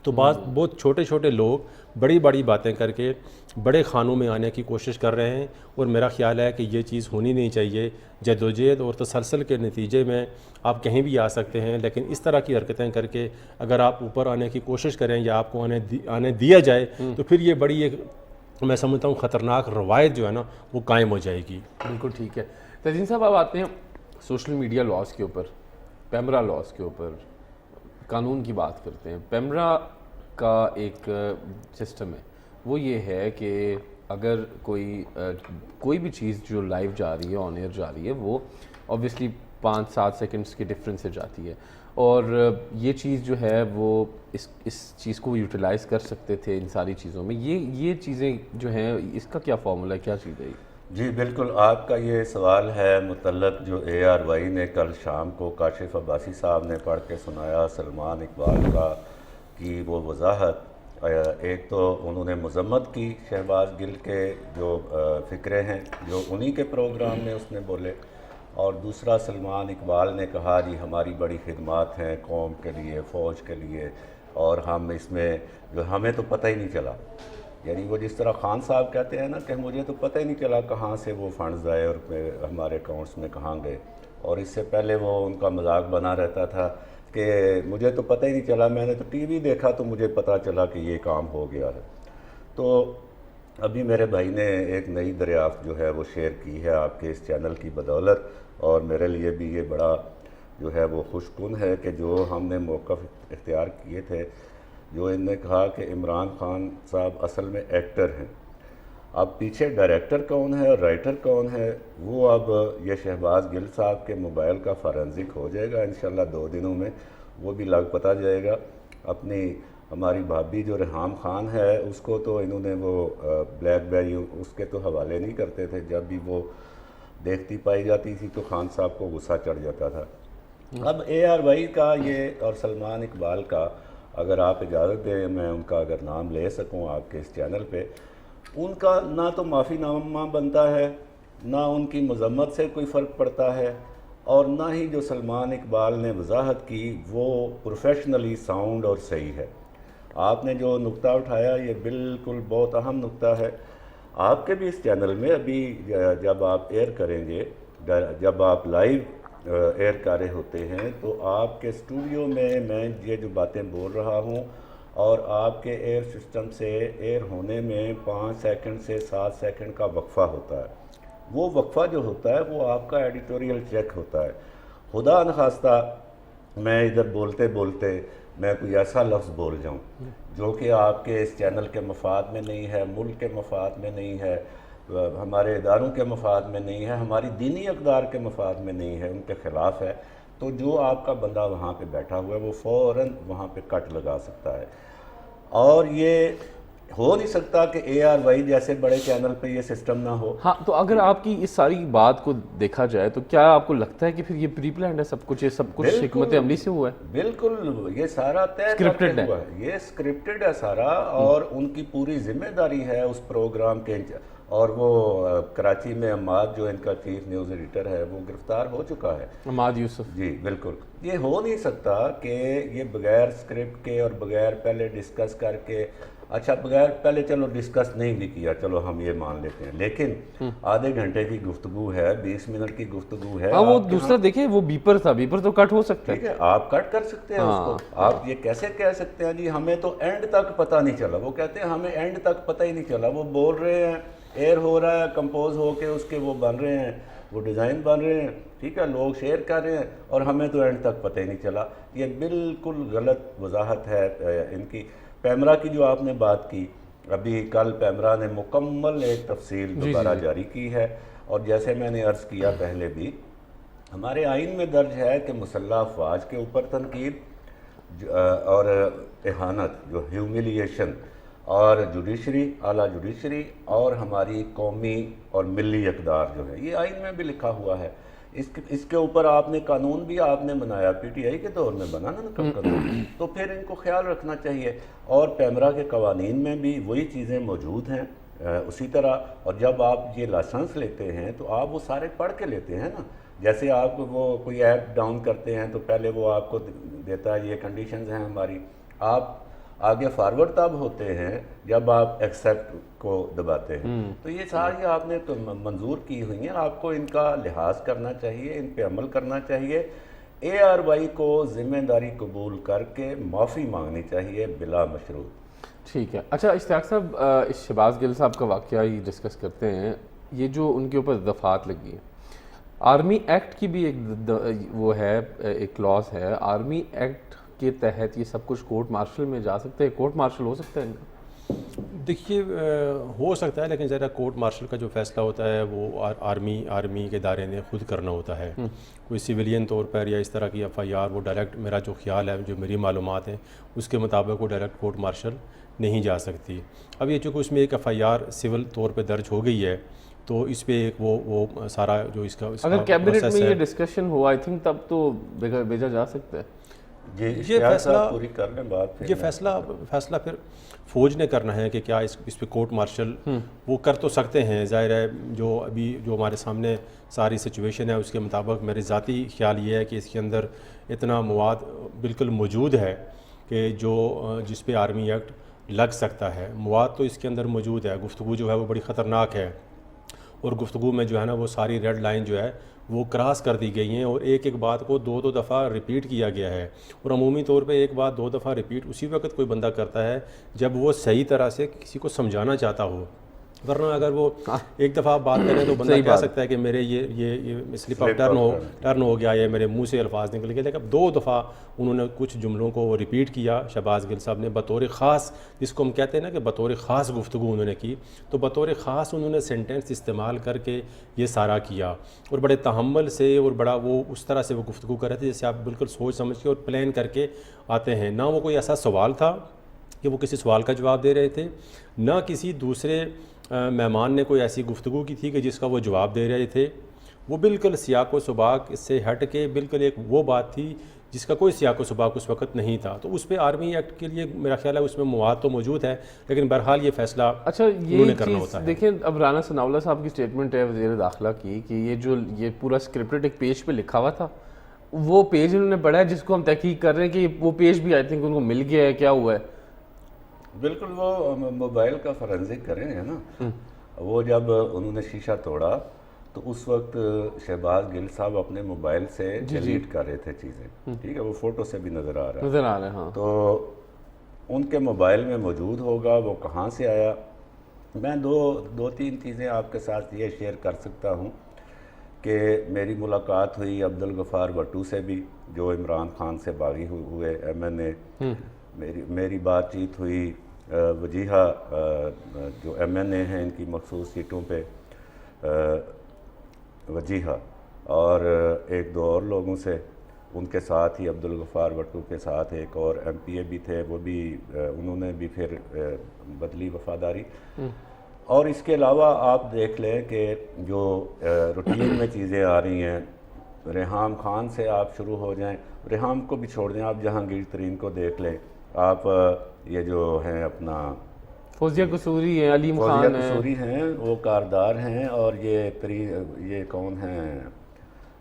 تو بہت چھوٹے چھوٹے لوگ بڑی بڑی باتیں کر کے بڑے خانوں میں آنے کی کوشش کر رہے ہیں، اور میرا خیال ہے کہ یہ چیز ہونی نہیں چاہیے۔ جدوجہد اور تسلسل کے نتیجے میں آپ کہیں بھی آ سکتے ہیں، لیکن اس طرح کی حرکتیں کر کے اگر آپ اوپر آنے کی کوشش کریں یا آپ کو آنے دیا جائے تو پھر یہ بڑی ایک، میں سمجھتا ہوں، خطرناک روایت جو ہے نا وہ قائم ہو جائے گی۔ بالکل ٹھیک ہے۔ تجین صاحب، آپ آتے ہیں سوشل میڈیا لاز کے اوپر، پیمرا لاز کے اوپر، قانون کی بات کرتے ہیں۔ پیمرا کا ایک سسٹم ہے، وہ یہ ہے کہ اگر کوئی بھی چیز جو لائیو جا رہی ہے، آن ایئر جا رہی ہے، وہ اوبویسلی 5-7 سیکنڈس کی ڈفرینس سے جاتی ہے، اور یہ چیز جو ہے وہ اس چیز کو یوٹیلائز کر سکتے تھے ان ساری چیزوں میں۔ یہ چیزیں جو ہیں، اس کا کیا فارمولا ہے، کیا چیز ہے؟ جی بالکل، آپ کا یہ سوال ہے متعلق جو ARY نے کل شام کو کاشف عباسی صاحب نے پڑھ کے سنایا، سلمان اقبال کا کی وہ وضاحت۔ ایک تو انہوں نے مذمت کی شہباز گل کے جو فکرے ہیں جو انہی کے پروگرام میں اس نے بولے، اور دوسرا سلمان اقبال نے کہا جی ہماری بڑی خدمات ہیں قوم کے لیے، فوج کے لیے، اور ہم اس میں جو ہمیں تو پتہ ہی نہیں چلا، یعنی وہ جس طرح خان صاحب کہتے ہیں نا کہ مجھے تو پتہ ہی نہیں چلا کہاں سے وہ فنڈز آئے اور ہمارے اکاؤنٹس میں کہاں گئے، اور اس سے پہلے وہ ان کا مذاق بنا رہتا تھا کہ مجھے تو پتہ ہی نہیں چلا، میں نے تو ٹی وی دیکھا تو مجھے پتہ چلا کہ یہ کام ہو گیا ہے۔ تو ابھی میرے بھائی نے ایک نئی دریافت جو ہے وہ شیئر کی ہے آپ کے اس چینل کی بدولت، اور میرے لیے بھی یہ بڑا جو ہے وہ خوش کن ہے کہ جو ہم نے موقف اختیار کیے تھے، جو ان نے کہا کہ عمران خان صاحب اصل میں ایکٹر ہیں، اب پیچھے ڈائریکٹر کون ہے اور رائٹر کون ہے وہ اب یہ شہباز گل صاحب کے موبائل کا فارنزک ہو جائے گا انشاءاللہ 2 دنوں میں، وہ بھی لگ پتہ جائے گا۔ ہماری بھابھی جو ریحام خان ہے اس کو تو انہوں نے وہ بلیک بیری اس کے تو حوالے نہیں کرتے تھے، جب بھی وہ دیکھتی پائی جاتی تھی تو خان صاحب کو غصہ چڑھ جاتا تھا۔ اب ARY کا یہ اور سلمان اقبال کا، اگر آپ اجازت دیں میں ان کا اگر نام لے سکوں آپ کے اس چینل پہ، ان کا نہ تو معافی نامہ بنتا ہے، نہ ان کی مذمت سے کوئی فرق پڑتا ہے، اور نہ ہی جو سلمان اقبال نے وضاحت کی وہ پروفیشنلی ساؤنڈ اور صحیح ہے۔ آپ نے جو نقطہ اٹھایا یہ بالکل بہت اہم نقطہ ہے۔ آپ کے بھی اس چینل میں ابھی جب آپ ایئر کریں گے، جب آپ لائیو ایئر کر رہے ہوتے ہیں تو آپ کے اسٹوڈیو میں یہ جو باتیں بول رہا ہوں، اور آپ کے ایئر سسٹم سے ایئر ہونے میں 5 سیکنڈ سے 7 سیکنڈ کا وقفہ ہوتا ہے، وہ وقفہ جو ہوتا ہے وہ آپ کا ایڈیٹوریل چیک ہوتا ہے۔ خدا نخواستہ میں ادھر بولتے بولتے میں کوئی ایسا لفظ بول جاؤں جو کہ آپ کے اس چینل کے مفاد میں نہیں ہے، ملک کے مفاد میں نہیں ہے، ہمارے اداروں کے مفاد میں نہیں ہے، ہماری دینی اقدار کے مفاد میں نہیں ہے، ان کے خلاف ہے، تو جو آپ کا بندہ وہاں پہ بیٹھا ہوا ہے وہ فوراً وہاں پہ کٹ لگا سکتا ہے۔ اور یہ ہو نہیں سکتا کہ ARY جیسے بڑے چینل پہ یہ سسٹم نہ ہو۔ ہاں، تو اگر آپ کی اس ساری بات کو دیکھا جائے تو کیا آپ کو لگتا ہے کہ پھر یہ پری پلانڈ ہے سب کچھ، یہ سب کچھ حکمت عملی سے ہوا ہے؟ بالکل، یہ سارا طے کر کے ہوا ہے، یہ اسکرپٹڈ ہے سارا، اور ان کی پوری ذمہ داری ہے اس پروگرام کے، اور وہ کراچی میں عماد جو ان کا چیف نیوز ایڈیٹر ہے وہ گرفتار ہو چکا ہے، عماد یوسف۔ جی بالکل۔ یہ ہو نہیں سکتا کہ یہ بغیر اسکرپٹ کے اور بغیر پہلے ڈسکس کر کے، اچھا بغیر پہلے چلو ڈسکس نہیں بھی کیا، چلو ہم یہ مان لیتے ہیں، لیکن آدھے گھنٹے کی گفتگو ہے، 20 منٹ کی گفتگو ہے، ہاں وہ دوسرا دیکھیں وہ بیپر تھا، بیپر تو کٹ ہو سکتا ہے، ٹھیک ہے، آپ کٹ کر سکتے ہیں اس کو۔ آپ یہ کیسے کہہ سکتے ہیں جی ہمیں تو اینڈ تک پتہ نہیں چلا، وہ کہتے ہیں ہمیں اینڈ تک پتہ ہی نہیں چلا، وہ بول رہے ہیں، ایئر ہو رہا ہے، کمپوز ہو کے اس کے وہ بن رہے ہیں، وہ ڈیزائن بن رہے ہیں، ٹھیک ہے، لوگ شیئر کر رہے ہیں اور ہمیں تو اینڈ تک پتہ ہی نہیں چلا۔ یہ بالکل غلط وضاحت ہے ان کی۔ پیمرا کی جو آپ نے بات کی، ابھی کل پیمرا نے مکمل ایک تفصیل دوبارہ جاری کی ہے، اور جیسے میں نے عرض کیا پہلے بھی، ہمارے آئین میں درج ہے کہ مسلح افواج کے اوپر تنقید اور اہانت، جو ہیوملیشن، اور جوڈیشری، اعلیٰ جوڈیشری اور ہماری قومی اور ملی اقدار جو ہے، یہ آئین میں بھی لکھا ہوا ہے۔ اس کے اوپر آپ نے قانون بھی آپ نے بنایا، پی ٹی آئی کے دور میں بنا نا قانون، تو پھر ان کو خیال رکھنا چاہیے۔ اور پیمرا کے قوانین میں بھی وہی چیزیں موجود ہیں اسی طرح۔ اور جب آپ یہ لائسنس لیتے ہیں تو آپ وہ سارے پڑھ کے لیتے ہیں نا، جیسے آپ وہ کوئی ایپ ڈاؤن کرتے ہیں تو پہلے وہ آپ کو دیتا ہے یہ کنڈیشنز ہیں ہماری، آپ آگے فارورڈ تب ہوتے ہیں جب آپ ایکسیپٹ کو دباتے ہیں۔ تو یہ ساری آپ نے تو منظور کی ہوئی ہیں، آپ کو ان کا لحاظ کرنا چاہیے، ان پہ عمل کرنا چاہیے۔ اے آر وائی کو ذمہ داری قبول کر کے معافی مانگنی چاہیے بلا مشروط۔ ٹھیک ہے، اچھا اشتیاق صاحب، اس شہباز گل صاحب کا واقعہ ہی ڈسکس کرتے ہیں۔ یہ جو ان کے اوپر دفعات لگی ہیں، آرمی ایکٹ کی بھی ایک وہ ہے، ایک کلاس ہے، آرمی ایکٹ کے تحت یہ سب کچھ کورٹ مارشل میں جا سکتے ہیں، کورٹ مارشل ہو سکتا ہے؟ دیکھیے ہو سکتا ہے، لیکن ذرا کورٹ مارشل کا جو فیصلہ ہوتا ہے وہ آرمی کے ادارے نے خود کرنا ہوتا ہے۔ کوئی سویلین طور پر یا اس طرح کی ایف آئی آر وہ ڈائریکٹ، میرا جو خیال ہے، جو میری معلومات ہیں اس کے مطابق وہ ڈائریکٹ کورٹ مارشل نہیں جا سکتی۔ اب یہ چونکہ اس میں ایک ایف آئی آر سول طور پہ درج ہو گئی ہے، تو اس پہ ایک وہ سارا جو اس کا اگر کیبنٹ میں یہ ڈسکشن ہوا آئی تھنک تب تو بھیجا جا سکتا ہے۔ یہ فیصلہ پوری کرنے بعد یہ فیصلہ پھر فوج نے کرنا ہے کہ کیا اس پہ کورٹ مارشل وہ کر تو سکتے ہیں۔ ظاہر ہے جو ہمارے سامنے ساری سچویشن ہے اس کے مطابق میرے ذاتی خیال یہ ہے کہ اس کے اندر اتنا مواد بالکل موجود ہے کہ جس پہ آرمی ایکٹ لگ سکتا ہے۔ مواد تو اس کے اندر موجود ہے، گفتگو جو ہے وہ بڑی خطرناک ہے، اور گفتگو میں جو ہے نا وہ ساری ریڈ لائن جو ہے وہ کراس کر دی گئی ہیں، اور ایک بات کو دو دفعہ ریپیٹ کیا گیا ہے۔ اور عمومی طور پہ ایک بات 2 دفعہ ریپیٹ اسی وقت کوئی بندہ کرتا ہے جب وہ صحیح طرح سے کسی کو سمجھانا چاہتا ہو، ورنہ اگر وہ ایک دفعہ بات کریں تو بندہ کہہ سکتا ہے کہ میرے یہ سلپ آف ٹرن ہو گیا، یا میرے منہ سے الفاظ نکل گئے۔ لیکن اب 2 دفعہ انہوں نے کچھ جملوں کو وہ ریپیٹ کیا شہباز گل صاحب نے بطور خاص، جس کو ہم کہتے ہیں نا کہ بطور خاص گفتگو انہوں نے کی، تو بطور خاص انہوں نے سینٹینس استعمال کر کے یہ سارا کیا، اور بڑے تحمل سے اور بڑا وہ اس طرح سے وہ گفتگو کر رہے تھے جیسے آپ بالکل سوچ سمجھ کے اور پلان کر کے آتے ہیں۔ نہ وہ کوئی ایسا سوال تھا کہ وہ کسی سوال کا جواب دے رہے تھے، نہ کسی دوسرے مہمان نے کوئی ایسی گفتگو کی تھی کہ جس کا وہ جواب دے رہے تھے۔ وہ بالکل سیاق و سباق سے ہٹ کے بالکل ایک وہ بات تھی جس کا کوئی سیاق و سباق اس وقت نہیں تھا۔ تو اس پہ آرمی ایکٹ کے لیے میرا خیال ہے اس میں مواد تو موجود ہے، لیکن بہرحال یہ فیصلہ انہوں نے کرنا ہوتا ہے۔ دیکھیں اب رانا ثناء اللہ صاحب کی اسٹیٹمنٹ ہے وزیر داخلہ کی کہ یہ پورا اسکرپٹڈ ایک پیج پہ لکھا ہوا تھا، وہ پیج انہوں نے پڑھا ہے جس کو ہم تحقیق کر رہے ہیں کہ وہ پیج بھی آئی تھنک ان کو مل گیا ہے، کیا ہوا ہے؟ بالکل وہ موبائل کا فورینزک کریں گے نا۔ وہ جب انہوں نے شیشہ توڑا تو اس وقت شہباز گل صاحب اپنے موبائل سے ڈیلیٹ کر رہے تھے چیزیں، ٹھیک ہے، وہ فوٹو سے بھی نظر آ رہا ہے ہاں۔ تو ان کے موبائل میں موجود ہوگا، وہ کہاں سے آیا۔ میں دو تین چیزیں آپ کے ساتھ یہ شیئر کر سکتا ہوں کہ میری ملاقات ہوئی عبدالغفار بھٹو سے بھی، جو عمران خان سے باغی ہوئے ایم این اے۔ میری بات چیت ہوئی وجیہہ جو ایم این اے ہیں ان کی مخصوص سیٹوں پہ، وجیہہ اور 1-2 اور لوگوں سے، ان کے ساتھ ہی عبدالغفار بھٹو کے ساتھ ایک اور ایم پی اے بھی تھے، وہ بھی انہوں نے بھی پھر بدلی وفاداری۔ اور اس کے علاوہ آپ دیکھ لیں کہ جو روٹین میں چیزیں آ رہی ہیں، ریحام خان سے آپ شروع ہو جائیں، ریحام کو بھی چھوڑ دیں، آپ جہانگیر ترین کو دیکھ لیں، آپ یہ جو ہیں اپنا فوزیہ قصوری ہیں، علیم خان ہیں، وہ کاردار ہیں، اور یہ کون ہیں،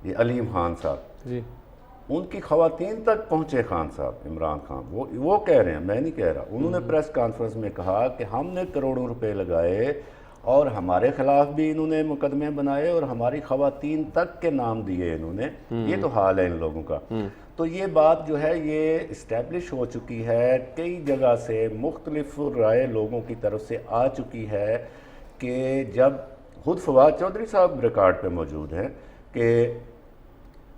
یہ علیم خان صاحب جی، ان کی خواتین تک پہنچے خان صاحب، عمران خان وہ کہہ رہے ہیں، میں نہیں کہہ رہا۔ انہوں نے پریس کانفرنس میں کہا کہ ہم نے کروڑوں روپے لگائے اور ہمارے خلاف بھی انہوں نے مقدمے بنائے اور ہماری خواتین تک کے نام دیے انہوں نے۔ یہ تو حال ہے ان لوگوں کا۔ تو یہ بات جو ہے یہ اسٹیبلش ہو چکی ہے، کئی جگہ سے مختلف رائے لوگوں کی طرف سے آ چکی ہے کہ جب خود فواد چودھری صاحب ریکارڈ پہ موجود ہیں کہ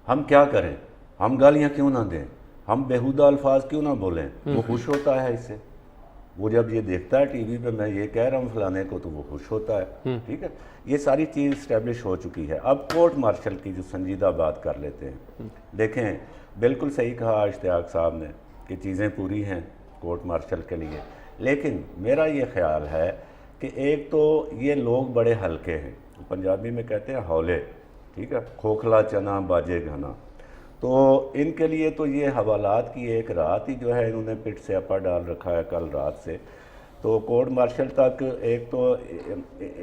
ہم کیا کریں، ہم گالیاں کیوں نہ دیں، ہم بیہودہ الفاظ کیوں نہ بولیں، وہ خوش ہوتا ہے اس سے. وہ جب یہ دیکھتا ہے ٹی وی پہ میں یہ کہہ رہا ہوں فلانے کو تو وہ خوش ہوتا ہے. ٹھیک ہے، یہ ساری چیز اسٹیبلش ہو چکی ہے. اب کورٹ مارشل کی جو سنجیدہ بات کر لیتے ہیں. دیکھیں بالکل صحیح کہا اشتیاق صاحب نے کہ چیزیں پوری ہیں کورٹ مارشل کے لیے، لیکن میرا یہ خیال ہے کہ ایک تو یہ لوگ بڑے ہلکے ہیں، پنجابی میں کہتے ہیں ہولے، ٹھیک ہے، کھوکھلا چنا باجے گھنا. تو ان کے لیے تو یہ حوالات کی ایک رات ہی جو ہے انہوں نے پٹ سے اپا ڈال رکھا ہے کل رات سے. تو کورٹ مارشل تک ایک تو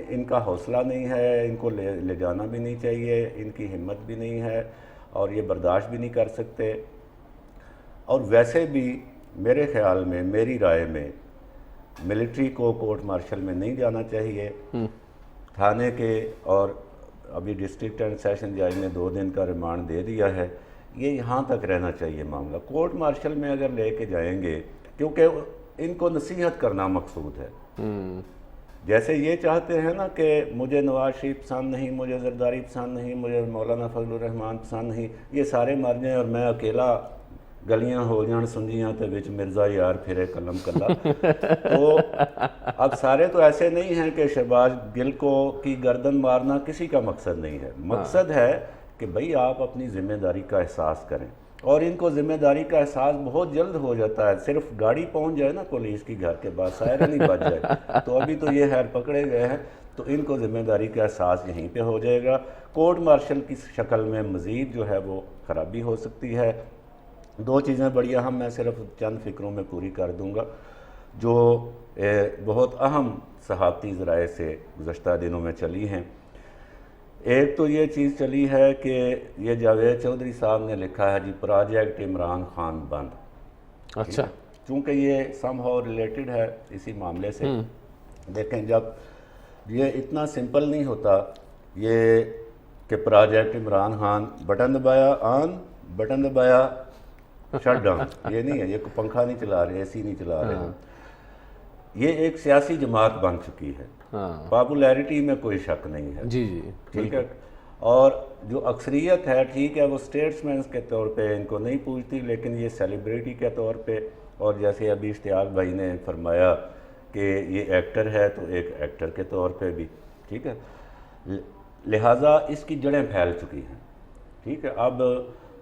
ان کا حوصلہ نہیں ہے، ان کو لے جانا بھی نہیں چاہیے، ان کی ہمت بھی نہیں ہے اور یہ برداشت بھی نہیں کر سکتے. اور ویسے بھی میرے خیال میں، میری رائے میں، ملٹری کو کورٹ مارشل میں نہیں جانا چاہیے. تھانے کے اور ابھی ڈسٹرکٹ اینڈ سیشن جج نے 2 دن کا ریمانڈ دے دیا ہے، یہ یہاں تک رہنا چاہیے معاملہ. کورٹ مارشل میں اگر لے کے جائیں گے، کیونکہ ان کو نصیحت کرنا مقصود ہے. جیسے یہ چاہتے ہیں نا کہ مجھے نواز شریف پسند نہیں، مجھے زرداری پسند نہیں، مجھے مولانا فضل الرحمان پسند نہیں، یہ سارے مر جائیں اور میں اکیلا گلیاں ہو جان سنجیاں تے وچ مرزا یار پھرے قلم کلا. تو اب سارے تو ایسے نہیں ہیں کہ شہباز گل کو کی گردن مارنا کسی کا مقصد نہیں ہے. مقصد ہے کہ بھئی آپ اپنی ذمہ داری کا احساس کریں، اور ان کو ذمہ داری کا احساس بہت جلد ہو جاتا ہے. صرف گاڑی پہنچ جائے نا پولیس کی گھر کے بعد سائرن ہی بج جائے تو ابھی تو یہ خیر پکڑے گئے ہیں، تو ان کو ذمہ داری کا احساس یہیں پہ ہو جائے گا. کورٹ مارشل کی شکل میں مزید جو ہے وہ خرابی ہو سکتی ہے. 2 چیزیں بڑی اہم میں صرف چند فکروں میں پوری کر دوں گا جو بہت اہم صحافتی ذرائع سے گزشتہ دنوں میں چلی ہیں. ایک تو یہ چیز چلی ہے کہ یہ جاوید چودھری صاحب نے لکھا ہے جی پروجیکٹ عمران خان بند. اچھا، چونکہ یہ سم ہاؤ ریلیٹڈ ہے اسی معاملے سے. دیکھیں جب یہ اتنا سمپل نہیں ہوتا یہ کہ پروجیکٹ عمران خان بٹن دبایا آن، بٹن دبایا شٹ ڈاؤن، یہ نہیں ہے، یہ پنکھا نہیں چلا رہے، اے سی نہیں چلا رہے ہیں. یہ ایک سیاسی جماعت بن چکی ہے. پاپولیرٹی میں کوئی شک نہیں ہے. جی جی ٹھیک ہے. اور جو اکثریت ہے ٹھیک ہے وہ اسٹیٹسمینس کے طور پہ ان کو نہیں پوچھتی، لیکن یہ سیلیبریٹی کے طور پہ، اور جیسے ابھی اشتیاق بھائی نے فرمایا کہ یہ ایکٹر ہے تو ایک ایکٹر کے طور پہ بھی ٹھیک ہے، لہٰذا اس کی جڑیں پھیل چکی ہیں. ٹھیک ہے. اب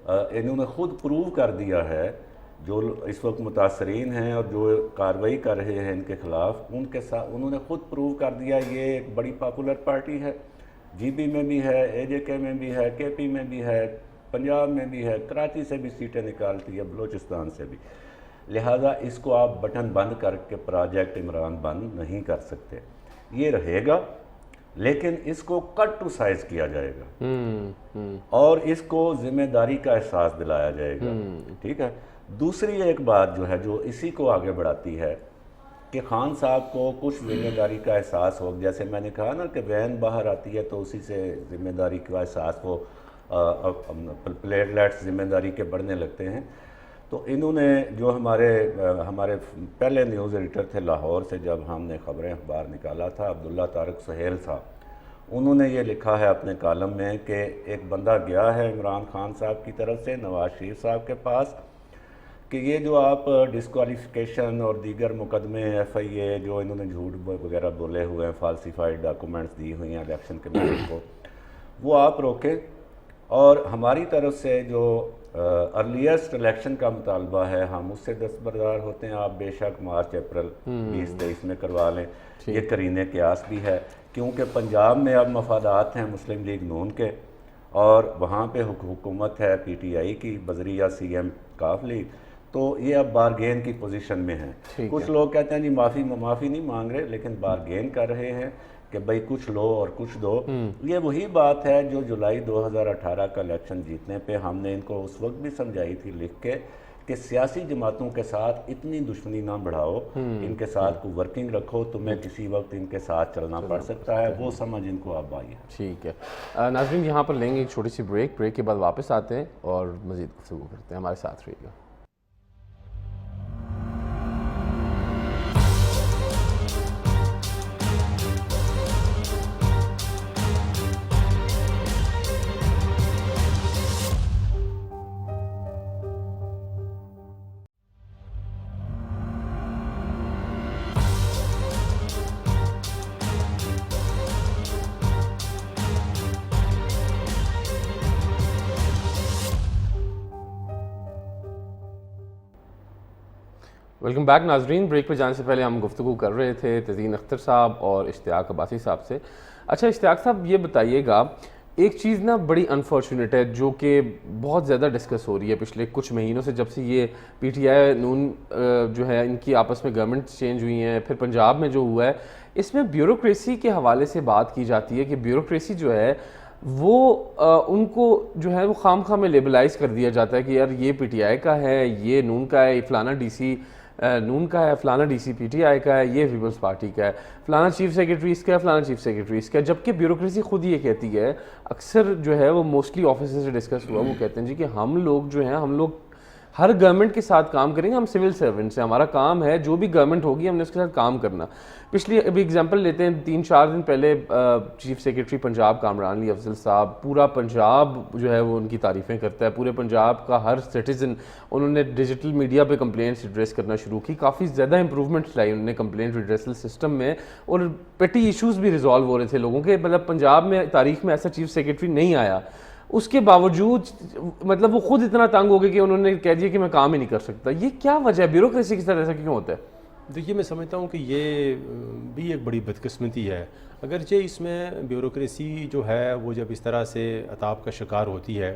انہوں نے خود پروو کر دیا ہے، جو اس وقت متاثرین ہیں اور جو کارروائی کر رہے ہیں ان کے خلاف، ان کے ساتھ انہوں نے خود پروو کر دیا یہ ایک بڑی پاپولر پارٹی ہے. جی بی میں بھی ہے، اے جے کے میں بھی ہے، کے پی میں بھی ہے، پنجاب میں بھی ہے، کراچی سے بھی سیٹیں نکالتی ہے، بلوچستان سے بھی. لہٰذا اس کو آپ بٹن بند کر کے پروجیکٹ عمران بند نہیں کر سکتے. یہ رہے گا لیکن اس کو کٹ ٹو سائز کیا جائے گا اور اس کو ذمہ داری کا احساس دلایا جائے گا. ٹھیک ہے. دوسری ایک بات جو ہے جو اسی کو آگے بڑھاتی ہے کہ خان صاحب کو کچھ ذمہ داری کا احساس ہو، جیسے میں نے کہا نا کہ وین باہر آتی ہے تو اسی سے ذمہ داری کا احساس وہ پلیٹلیٹس ذمہ داری کے بڑھنے لگتے ہیں. تو انہوں نے جو ہمارے پہلے نیوز ایڈیٹر تھے لاہور سے، جب ہم نے خبریں اخبار نکالا تھا، عبداللہ طارق سہیل صاحب، انہوں نے یہ لکھا ہے اپنے کالم میں کہ ایک بندہ گیا ہے عمران خان صاحب کی طرف سے نواز شریف صاحب کے پاس کہ یہ جو آپ ڈسکوالیفیکیشن اور دیگر مقدمے ایف آئی اے جو انہوں نے جھوٹ وغیرہ بولے ہوئے ہیں، فالسیفائڈ ڈاکومنٹس دی ہوئی ہیں الیکشن کمیشن کو، وہ آپ روکیں، اور ہماری طرف سے جو ارلیسٹ الیکشن کا مطالبہ ہے ہم اس سے دستبردار ہوتے ہیں. آپ بے شک مارچ اپریل 2023 میں کروا لیں. یہ قرینِ قیاس بھی ہے کیونکہ پنجاب میں اب مفادات ہیں مسلم لیگ نون کے، اور وہاں پہ حکومت ہے پی ٹی آئی کی بذریعہ سی ایم کاف لیگ، تو یہ اب بارگین کی پوزیشن میں ہیں. کچھ لوگ کہتے ہیں جی معافی نہیں مانگ رہے، لیکن بارگین کر رہے ہیں کہ بھئی کچھ لو اور کچھ دو. یہ وہی بات ہے جو جولائی 2018 کا الیکشن جیتنے پہ ہم نے ان کو اس وقت بھی سمجھائی تھی لکھ کے کہ سیاسی جماعتوں کے ساتھ اتنی دشمنی نہ بڑھاؤ، ان کے ساتھ کو ورکنگ رکھو، تمہیں کسی وقت ان کے ساتھ چلنا پڑ سکتا ہے. وہ سمجھ ان کو اب آئی ہے. ٹھیک ہے ناظرین، یہاں پر لیں گے ایک چھوٹی سی بریک کے بعد واپس آتے ہیں اور مزید گفتگو کرتے ہیں. ہمارے ساتھ رہیے گا. ویلکم بیک ناظرین. بریک پہ جانے سے پہلے ہم گفتگو کر رہے تھے تزین اختر صاحب اور اشتیاق عباسی صاحب سے. اچھا اشتیاق صاحب یہ بتائیے گا, ایک چیز نا بڑی انفارچونیٹ ہے جو کہ بہت زیادہ ڈسکس ہو رہی ہے پچھلے کچھ مہینوں سے, جب سے یہ پی ٹی آئی نون جو ہے ان کی آپس میں گورنمنٹ چینج ہوئی ہیں, پھر پنجاب میں جو ہوا ہے, اس میں بیوروکریسی کے حوالے سے بات کی جاتی ہے کہ بیوروکریسی جو ہے وہ ان کو جو ہے وہ خام خواہ میں لیبلائز کر دیا جاتا ہے کہ یار یہ پی ٹی آئی کا ہے, یہ نون کا ہے, فلانا ڈی سی نون کا ہے, فلانا D C P T I کا ہے, یہ پیپلز پارٹی کا ہے, فلانا چیف سیکرٹری اس کا ہے, فلانا چیف سیکرٹری اس کا ہے. جبکہ بیوروکریسی خود یہ کہتی ہے, اکثر جو ہے وہ موسٹلی آفیسر سے ڈسکس ہوا, وہ کہتے ہیں جی کہ ہم لوگ جو ہیں ہم لوگ ہر گورنمنٹ کے ساتھ کام کریں گے, ہم سول سرونٹس ہیں, ہمارا کام ہے جو بھی گورنمنٹ ہوگی ہم نے اس کے ساتھ کام کرنا. پچھلی ابھی اگزامپل لیتے ہیں, 3-4 دن پہلے چیف سیکرٹری پنجاب کامران علی افضل صاحب, پورا پنجاب جو ہے وہ ان کی تعریفیں کرتا ہے, پورے پنجاب کا ہر سٹیزن, انہوں نے ڈیجیٹل میڈیا پہ کمپلینٹس ایڈریس کرنا شروع کی, کافی زیادہ امپروومنٹس لائی انہوں نے کمپلینٹ ایڈریسل سسٹم میں, اور پیٹی ایشوز بھی ریزالو ہو رہے تھے لوگوں کے. مطلب پنجاب میں تاریخ میں ایسا چیف سیکرٹری نہیں آیا, اس کے باوجود مطلب وہ خود اتنا تنگ ہو گئے کہ انہوں نے کہہ دیا کہ میں کام ہی نہیں کر سکتا. یہ کیا وجہ ہے بیوروکریسی کی طرح ایسا کیوں ہوتا ہے؟ دیکھیے میں سمجھتا ہوں کہ یہ بھی ایک بڑی بدقسمتی ہے. اگرچہ اس میں بیوروکریسی جو ہے وہ جب اس طرح سے عطاب کا شکار ہوتی ہے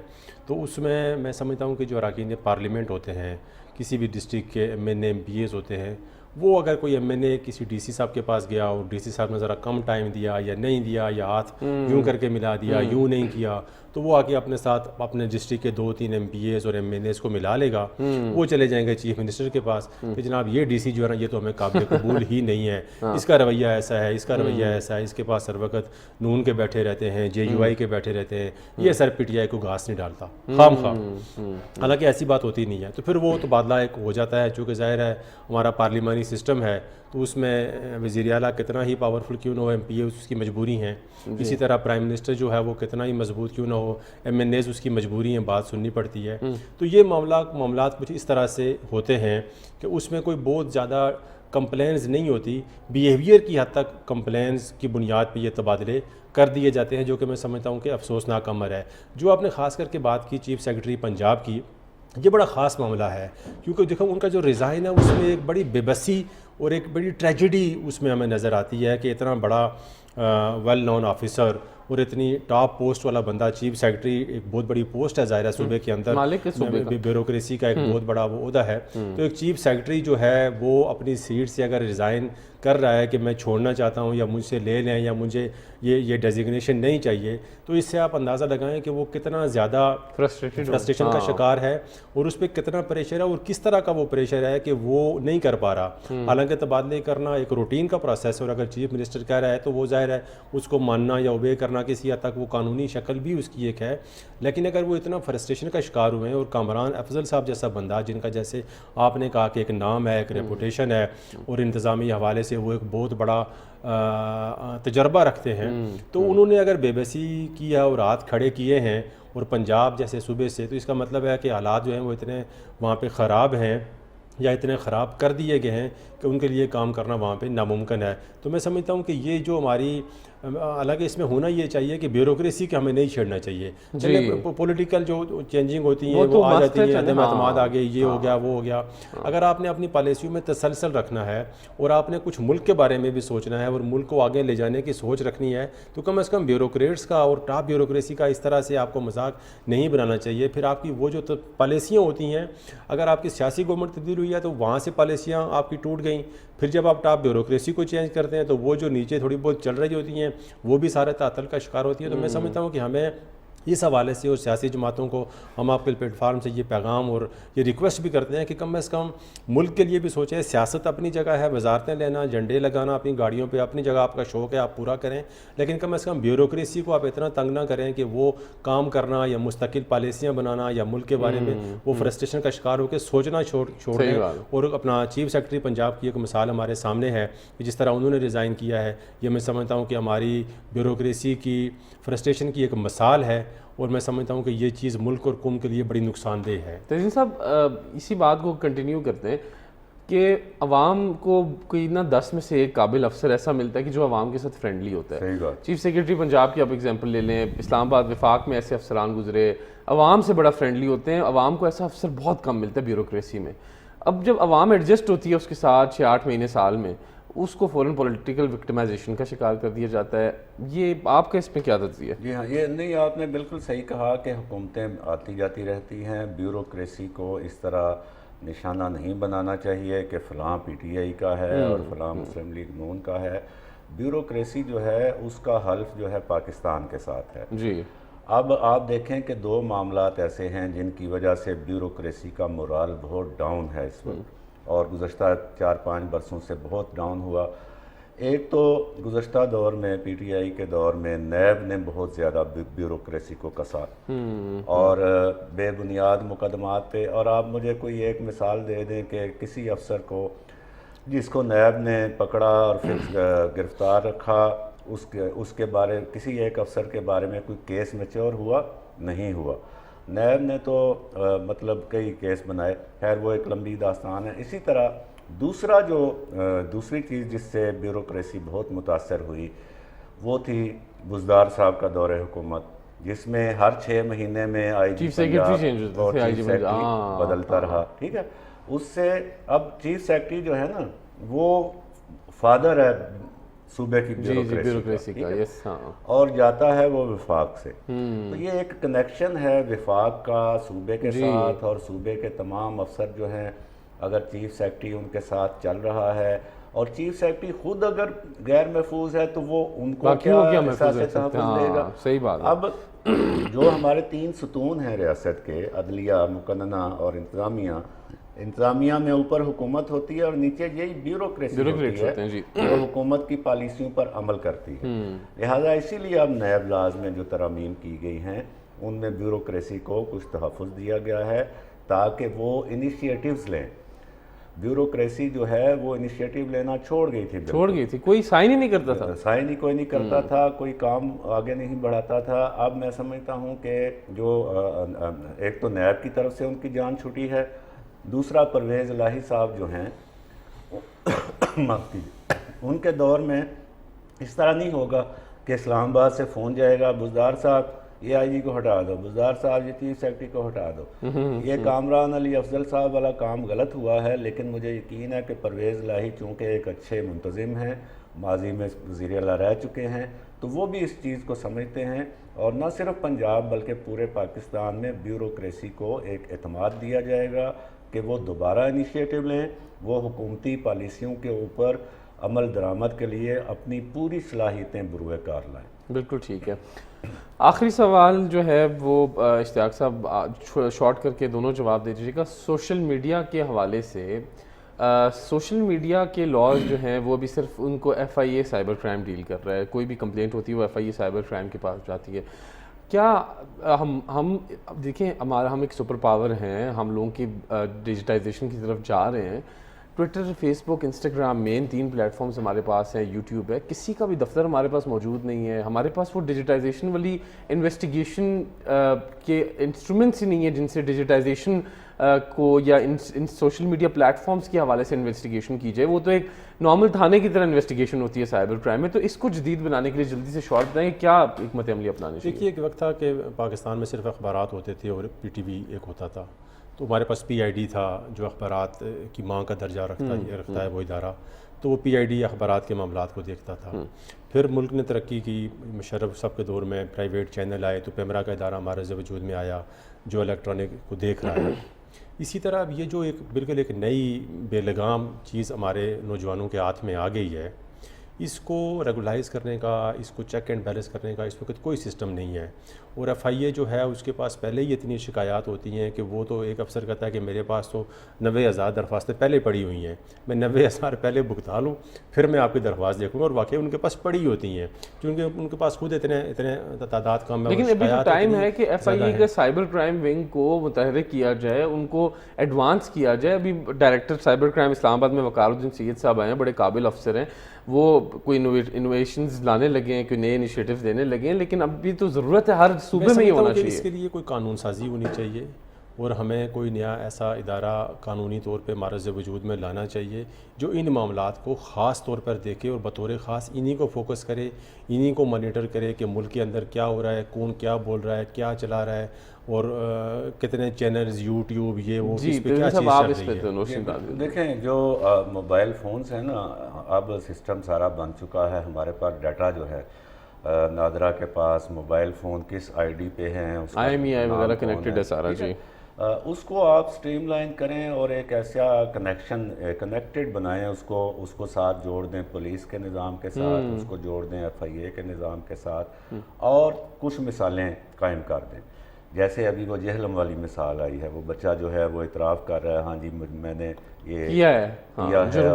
تو اس میں سمجھتا ہوں کہ جو اراکین پارلیمنٹ ہوتے ہیں, کسی بھی ڈسٹرکٹ کے ایم این اے, ایم پی ایز ہوتے ہیں, وہ اگر کوئی ایم این اے کسی ڈی سی صاحب کے پاس گیا اور ڈی سی صاحب نے ذرا کم ٹائم دیا یا نہیں دیا یا ہاتھ یوں کر کے ملا دیا, یوں نہیں کیا, تو وہ آ کے اپنے ساتھ اپنے ڈسٹرکٹ کے 2-3 ایم پی ایز اور ایم این ایز کو ملا لے گا. وہ چلے جائیں گے چیف منسٹر کے پاس کہ جناب یہ ڈی سی جو ہے نا یہ تو ہمیں قابل قبول ہی نہیں ہے, اس کا رویہ ایسا ہے, اس کا رویہ ایسا ہے, اس کے پاس سر وقت نون کے بیٹھے رہتے ہیں, جے یو آئی کے بیٹھے رہتے ہیں, یہ سر پی ٹی آئی کو گھاس نہیں ڈالتا خام خواہ. حالانکہ ایسی بات ہوتی نہیں ہے. تو پھر وہ تبادلہ ایک ہو جاتا ہے, چونکہ ظاہر ہے ہمارا پارلیمانی سسٹم ہے تو اس میں وزیر اعلیٰ کتنا ہی پاورفل کیوں نہ ہو, ایم پی اے اس کی مجبوری ہیں. اسی طرح پرائم منسٹر جو ہے وہ کتنا ہی مضبوط کیوں نہ ہو, ایم این ایز اس کی مجبوری ہیں, بات سننی پڑتی ہے. تو یہ معاملات کچھ اس طرح سے ہوتے ہیں کہ اس میں کوئی بہت زیادہ کمپلینز نہیں ہوتی, بیہیویئر کی حد تک کمپلینز کی بنیاد پہ یہ تبادلے کر دیے جاتے ہیں, جو کہ میں سمجھتا ہوں کہ افسوسناک امر ہے. جو آپ نے خاص کر کے بات کی چیف سیکرٹری پنجاب کی, یہ بڑا خاص معاملہ ہے کیونکہ دیکھو ان کا جو ریزائن ہے اس میں ایک بڑی بے بسی اور ایک بڑی ٹریجڈی اس میں ہمیں نظر آتی ہے کہ اتنا بڑا ویل نون آفیسر اور اتنی ٹاپ پوسٹ والا بندہ, چیف سیکرٹری ایک بہت بڑی پوسٹ ہے ظاہر ہے صوبے کے اندر, بیوروکریسی کا ایک بہت بڑا وہ عہدہ ہے. تو ایک چیف سیکرٹری جو ہے وہ اپنی سیٹ سے اگر ریزائن کر رہا ہے کہ میں چھوڑنا چاہتا ہوں یا مجھ سے لے لیں یا مجھے یہ ڈیزگنیشن نہیں چاہیے, تو اس سے آپ اندازہ لگائیں کہ وہ کتنا زیادہ فرسٹریشن کا شکار ہے اور اس پہ کتنا پریشر ہے اور کس طرح کا وہ پریشر ہے کہ وہ نہیں کر پا رہا. حالانکہ تبادلے کرنا ایک روٹین کا پروسیس ہے اور اگر چیف منسٹر کہہ رہا ہے تو وہ ظاہر ہے اس کو ماننا یا اوبے کرنا کسی حد تک وہ قانونی شکل بھی اس کی ایک ہے. لیکن اگر وہ اتنا فرسٹریشن کا شکار ہوئے ہیں اور کامران افضل صاحب جیسا بندہ جن کا جیسے آپ نے کہا کہ ایک نام ہے, ایک ریپوٹیشن ہے اور انتظامی حوالے سے وہ ایک بہت بڑا تجربہ رکھتے ہیں, تو انہوں نے اگر بے بسی کیا اور ہاتھ کھڑے کیے ہیں اور پنجاب جیسے صوبے سے, تو اس کا مطلب ہے کہ حالات جو ہیں وہ اتنے وہاں پہ خراب ہیں یا اتنے خراب کر دیے گئے ہیں کہ ان کے لیے کام کرنا وہاں پہ ناممکن ہے. تو میں سمجھتا ہوں کہ یہ جو ہماری حالانکہ اس میں ہونا یہ چاہیے کہ بیوروکریسی کا ہمیں نہیں چھیڑنا چاہیے. پولیٹیکل جو چینجنگ ہوتی ہیں وہ آ جاتی ہیں, عدم اعتماد آ گئی, یہ ہو گیا وہ ہو گیا. اگر آپ نے اپنی پالیسیوں میں تسلسل رکھنا ہے اور آپ نے کچھ ملک کے بارے میں بھی سوچنا ہے اور ملک کو آگے لے جانے کی سوچ رکھنی ہے, تو کم از کم بیوروکریٹس کا اور ٹاپ بیوروکریسی کا اس طرح سے آپ کو مذاق نہیں بنانا چاہیے. پھر آپ کی وہ جو پالیسیاں ہوتی ہیں, اگر آپ کی سیاسی گورنمنٹ تبدیل ہوئی ہے تو وہاں سے پالیسیاں آپ کی ٹوٹ گئیں, پھر جب آپ ٹاپ بیوروکریسی کو چینج کرتے ہیں تو وہ جو نیچے تھوڑی بہت چل رہی ہوتی ہیں وہ بھی سارے تعطل کا شکار ہوتی ہے. تو میں سمجھتا ہوں کہ ہمیں اس حوالے سے اور سیاسی جماعتوں کو ہم آپ کے پلیٹ فارم سے یہ پیغام اور یہ ریکویسٹ بھی کرتے ہیں کہ کم از کم ملک کے لیے بھی سوچیں. سیاست اپنی جگہ ہے, وزارتیں لینا, جھنڈے لگانا اپنی گاڑیوں پہ اپنی جگہ آپ کا شوق ہے, آپ پورا کریں, لیکن کم از کم بیوروکریسی کو آپ اتنا تنگ نہ کریں کہ وہ کام کرنا یا مستقل پالیسیاں بنانا یا ملک کے بارے میں وہ فرسٹریشن کا شکار ہو کے سوچنا چھوڑ دیں. اور اپنا چیف سیکرٹری پنجاب کی ایک مثال ہمارے سامنے ہے کہ جس طرح انہوں نے ریزائن کیا ہے, یہ میں سمجھتا ہوں کہ ہماری بیوروکریسی کی فرسٹریشن کی ایک مثال ہے اور میں سمجھتا ہوں کہ یہ چیز ملک اور قوم کے لیے بڑی نقصان دہ ہے. تزین صاحب اسی بات کو کنٹینیو کرتے ہیں کہ عوام کو کوئی نہ 10 میں سے ایک قابل افسر ایسا ملتا ہے کہ جو عوام کے ساتھ فرینڈلی ہوتا ہے. چیف سیکرٹری پنجاب کی آپ ایگزامپل لے لیں, اسلام آباد وفاق میں ایسے افسران گزرے, عوام سے بڑا فرینڈلی ہوتے ہیں. عوام کو ایسا افسر بہت کم ملتا ہے بیوروکریسی میں. اب جب عوام ایڈجسٹ ہوتی ہے اس کے ساتھ 6-8 مہینے سال میں، اس کو فوراً پولیٹیکل وکٹمائزیشن کا شکار کر دیا جاتا ہے. یہ آپ کا اس میں کیا تجزیہ ہے؟ جی ہاں، یہ نہیں، آپ نے بالکل صحیح کہا کہ حکومتیں آتی جاتی رہتی ہیں. بیوروکریسی کو اس طرح نشانہ نہیں بنانا چاہیے کہ فلاں پی ٹی آئی کا ہے اور فلاں مسلم لیگ نون کا ہے. بیوروکریسی جو ہے اس کا حلف جو ہے پاکستان کے ساتھ ہے. جی. اب آپ دیکھیں کہ 2 معاملات ایسے ہیں جن کی وجہ سے بیوروکریسی کا مورال بہت ڈاؤن ہے اس وقت، اور گزشتہ 4-5 برسوں سے بہت ڈاؤن ہوا. ایک تو گزشتہ دور میں پی ٹی آئی کے دور میں نیب نے بہت زیادہ بیوروکریسی کو کسا اور بے بنیاد مقدمات پہ. اور آپ مجھے کوئی ایک مثال دے دیں کہ کسی افسر کو جس کو نیب نے پکڑا اور پھر گرفتار رکھا، اس کے بارے کسی ایک افسر کے بارے میں کوئی کیس میچور ہوا؟ نہیں ہوا. نیب نے تو مطلب کئی کیس بنائے. خیر وہ ایک لمبی داستان ہے. اسی طرح دوسری چیز جس سے بیوروکریسی بہت متاثر ہوئی وہ تھی بزدار صاحب کا دور حکومت، جس میں ہر 6 مہینے میں آئی جی پنجاب اور چیف سیکرٹری بدلتا رہا. ٹھیک ہے، اس سے اب چیف سیکرٹری جو ہے نا وہ فادر ہے صوبے کی بیوروکریسی کا، اور جاتا ہے وہ وفاق سے. تو یہ ایک کنیکشن ہے وفاق کا صوبے کے ساتھ، اور صوبے کے تمام افسر جو ہیں اگر چیف سیکرٹری ان کے ساتھ چل رہا ہے، اور چیف سیکرٹری خود اگر غیر محفوظ ہے تو وہ ان کو کیا احساس تحفظ دے گا؟ صحیح بات. اب جو ہمارے 3 ستون ہیں ریاست کے، عدلیہ، مقننہ اور انتظامیہ میں اوپر حکومت ہوتی ہے اور نیچے یہی بیوروکریسی ہوتی ہے جو حکومت کی پالیسیوں پر عمل کرتی ہے. لہٰذا اسی لیے اب نیب لاز میں جو ترامیم کی گئی ہیں ان میں بیوروکریسی کو کچھ تحفظ دیا گیا ہے تاکہ وہ انیشیٹیوز لیں. بیوروکریسی جو ہے وہ انیشیٹیو لینا چھوڑ گئی تھی، کوئی سائن ہی نہیں کرتا تھا، سائن ہی کوئی نہیں کرتا تھا، کوئی کام آگے نہیں بڑھاتا تھا. اب میں سمجھتا ہوں کہ جو ایک تو نیب کی طرف سے ان کی جان چھٹی ہے، دوسرا پرویز الہی صاحب جو ہیں ان کے دور میں اس طرح نہیں ہوگا کہ اسلام آباد سے فون جائے گا بزدار صاحب یہ آئی جی کو ہٹا دو، بزدار صاحب یہ چیف سیکرٹری کو ہٹا دو. یہ کامران علی افضل صاحب والا کام غلط ہوا ہے، لیکن مجھے یقین ہے کہ پرویز الہی چونکہ ایک اچھے منتظم ہیں، ماضی میں وزیر اعلیٰ رہ چکے ہیں، تو وہ بھی اس چیز کو سمجھتے ہیں. اور نہ صرف پنجاب بلکہ پورے پاکستان میں بیوروکریسی کو ایک اعتماد دیا جائے گا کہ وہ دوبارہ انیشیٹو لیں، وہ حکومتی پالیسیوں کے اوپر عمل درآمد کے لیے اپنی پوری صلاحیتیں بروئے کار لائیں. بالکل ٹھیک ہے. آخری سوال جو ہے وہ اشتیاق صاحب شارٹ کر کے دونوں جواب دے دیجیے گا. سوشل میڈیا کے حوالے سے سوشل میڈیا کے لاز جو ہیں وہ بھی صرف ان کو F I A cyber crime deal کر رہا ہے، کوئی بھی کمپلینٹ ہوتی ہے وہ F I A cyber crime کے پاس جاتی ہے. کیا ہم دیکھیں ہم ایک سپر پاور ہیں، ہم لوگوں کی ڈیجیٹائزیشن کی طرف جا رہے ہیں. ٹویٹر، فیس بک، انسٹاگرام، مین 3 پلیٹ فارمز ہمارے پاس ہیں، یوٹیوب ہے، کسی کا بھی دفتر ہمارے پاس موجود نہیں ہے. ہمارے پاس وہ ڈیجیٹائزیشن والی انویسٹیگیشن کے انسٹرومنٹس ہی نہیں ہیں جن سے ڈیجیٹائزیشن کو یا ان سوشل میڈیا پلیٹ فارمز کے حوالے سے انویسٹیگیشن کی جائے. وہ تو ایک نارمل تھانے کی طرح انویسٹیگیشن ہوتی ہے سائبر کرائم میں. تو اس کو جدید بنانے کے لیے جلدی سے شارٹ بتائیں کیا حکمت عملی اپنانے چاہیے؟ دیکھیے ایک وقت تھا کہ پاکستان میں صرف اخبارات ہوتے تھے اور پی ٹی وی ایک ہوتا تھا، تو ہمارے پاس پی آئی ڈی تھا جو اخبارات کی ماں کا درجہ رکھتا ہے وہ ادارہ، تو وہ پی آئی ڈی اخبارات کے معاملات کو دیکھتا تھا. پھر ملک نے ترقی کی، مشرف صاحب کے دور میں پرائیویٹ چینل آئے تو پیمرا کا ادارہ ہمارے وجود میں آیا جو الیکٹرانک کو دیکھ رہا ہے. اسی طرح اب یہ جو ایک بالکل ایک نئی بے لگام چیز ہمارے نوجوانوں کے ہاتھ میں آ گئی ہے، اس کو ریگولائز کرنے کا، اس کو چیک اینڈ بیلنس کرنے کا اس وقت کوئی سسٹم نہیں ہے. اور ایف آئی اے جو ہے اس کے پاس پہلے ہی اتنی شکایات ہوتی ہیں کہ وہ تو ایک افسر کہتا ہے کہ میرے پاس تو 90,000 درخواستیں پہلے پڑی ہوئی ہیں، میں 90,000 پہلے بھگتا لوں پھر میں آپ کی درخواست دیکھوں گا. اور واقعی ان کے پاس پڑی ہوتی ہیں کیونکہ ان کے پاس خود اتنے تعداد کم ہے. لیکن ابھی تو ٹائم ہے کہ ایف آئی اے کے سائبر کرائم ونگ کو متحرک کیا جائے، ان کو ایڈوانس کیا جائے. ابھی ڈائریکٹر سائبر کرائم اسلام آباد میں وقار الدین سید صاحب آئے ہیں، بڑے قابل افسر ہیں، وہ کوئی انوویشنز لانے لگے ہیں، کوئی نئے انیشیٹیوز دینے لگے ہیں، لیکن ابھی تو ضرورت ہے ہر صوبے میں یہ ہونا چاہیے. اس کے لیے کوئی قانون سازی ہونی چاہیے اور ہمیں کوئی نیا ایسا ادارہ قانونی طور پہ معرض وجود میں لانا چاہیے جو ان معاملات کو خاص طور پر دیکھے اور بطور خاص انہی کو فوکس کرے، انہی کو مانیٹر کرے کہ ملک کے اندر کیا ہو رہا ہے، کون کیا بول رہا ہے، کیا چلا رہا ہے، اور کتنے چینلز یوٹیوب یہ وہ اس پہ کیا چیز چل رہی ہے۔ دیکھیں جو موبائل فونز ہیں نا، اب سسٹم سارا بن چکا ہے، ہمارے پاس ڈیٹا جو ہے، نادرہ کے پاس موبائل فون کس آئی ڈی پہ ہیں، IMEI وغیرہ کنیکٹڈ ہے سارا، جی اس کو آپ سٹریم لائن کریں اور ایک ایسا کنیکٹڈ بنائیں، اس کو ساتھ جوڑ دیں پولیس کے نظام کے ساتھ، اس کو جوڑ دیں FIA کے نظام کے ساتھ، اور کچھ مثالیں قائم کر دیں۔ جیسے ابھی وہ جہلم والی مثال آئی ہے، وہ بچہ جو ہے وہ اعتراف کر رہا ہے، ہاں جی میں نے یہ کیا ہے،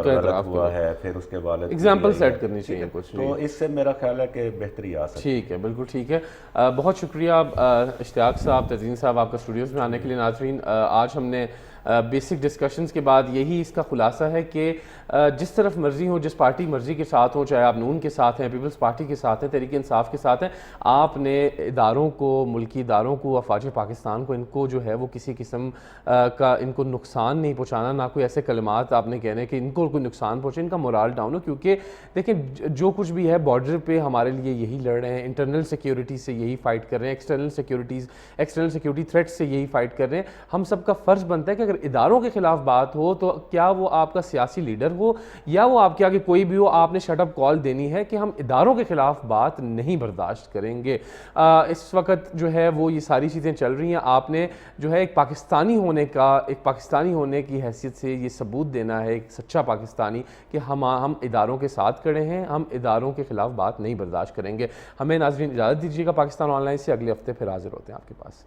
غلط ہوا ہے، پھر اس کے والد ایگزامپل سیٹ کرنی چاہیے کچھ، تو اس سے میرا خیال ہے کہ بہتری آ سکتی ہے۔ ٹھیک ہے، بالکل ٹھیک ہے۔ بہت شکریہ اشتیاق صاحب، تزین صاحب، آپ کا اسٹوڈیوز میں آنے کے لیے۔ ناظرین، آج ہم نے بیسک ڈسکشنز کے بعد یہی اس کا خلاصہ ہے کہ جس طرف مرضی ہو، جس پارٹی مرضی کے ساتھ ہو، چاہے آپ نون کے ساتھ ہیں، پیپلز پارٹی کے ساتھ ہیں، تحریک انصاف کے ساتھ ہیں، آپ نے اداروں کو، ملکی اداروں کو، افواج پاکستان کو، ان کو جو ہے وہ کسی قسم کا ان کو نقصان نہیں پہنچانا، نہ کوئی ایسے کلمات آپ نے کہنے کہ ان کو کوئی نقصان پہنچے، ان کا مورال ڈاؤن ہو، کیونکہ دیکھیں جو کچھ بھی ہے بارڈر پہ ہمارے لیے یہی لڑ رہے ہیں، انٹرنل سیکیورٹی سے یہی فائٹ کر رہے ہیں، ایکسٹرنل سیکیورٹی تھریٹ سے یہی فائٹ کر رہے ہیں۔ ہم سب کا فرض بنتا ہے کہ اگر اداروں کے خلاف بات ہو تو کیا وہ آپ کا سیاسی لیڈر ہو یا وہ آپ کے آگے کوئی بھی ہو، آپ نے شٹ اپ کال دینی ہے کہ ہم اداروں کے خلاف بات نہیں برداشت کریں گے۔ اس وقت جو ہے وہ یہ ساری چیزیں چل رہی ہیں، آپ نے جو ہے ایک پاکستانی ہونے کی حیثیت سے یہ ثبوت دینا ہے، ایک سچا پاکستانی، کہ ہم اداروں کے ساتھ کھڑے ہیں، ہم اداروں کے خلاف بات نہیں برداشت کریں گے۔ ہمیں ناظرین اجازت دیجیے گا، پاکستان آن لائن سے اگلے ہفتے پھر حاضر ہوتے ہیں آپ کے پاس۔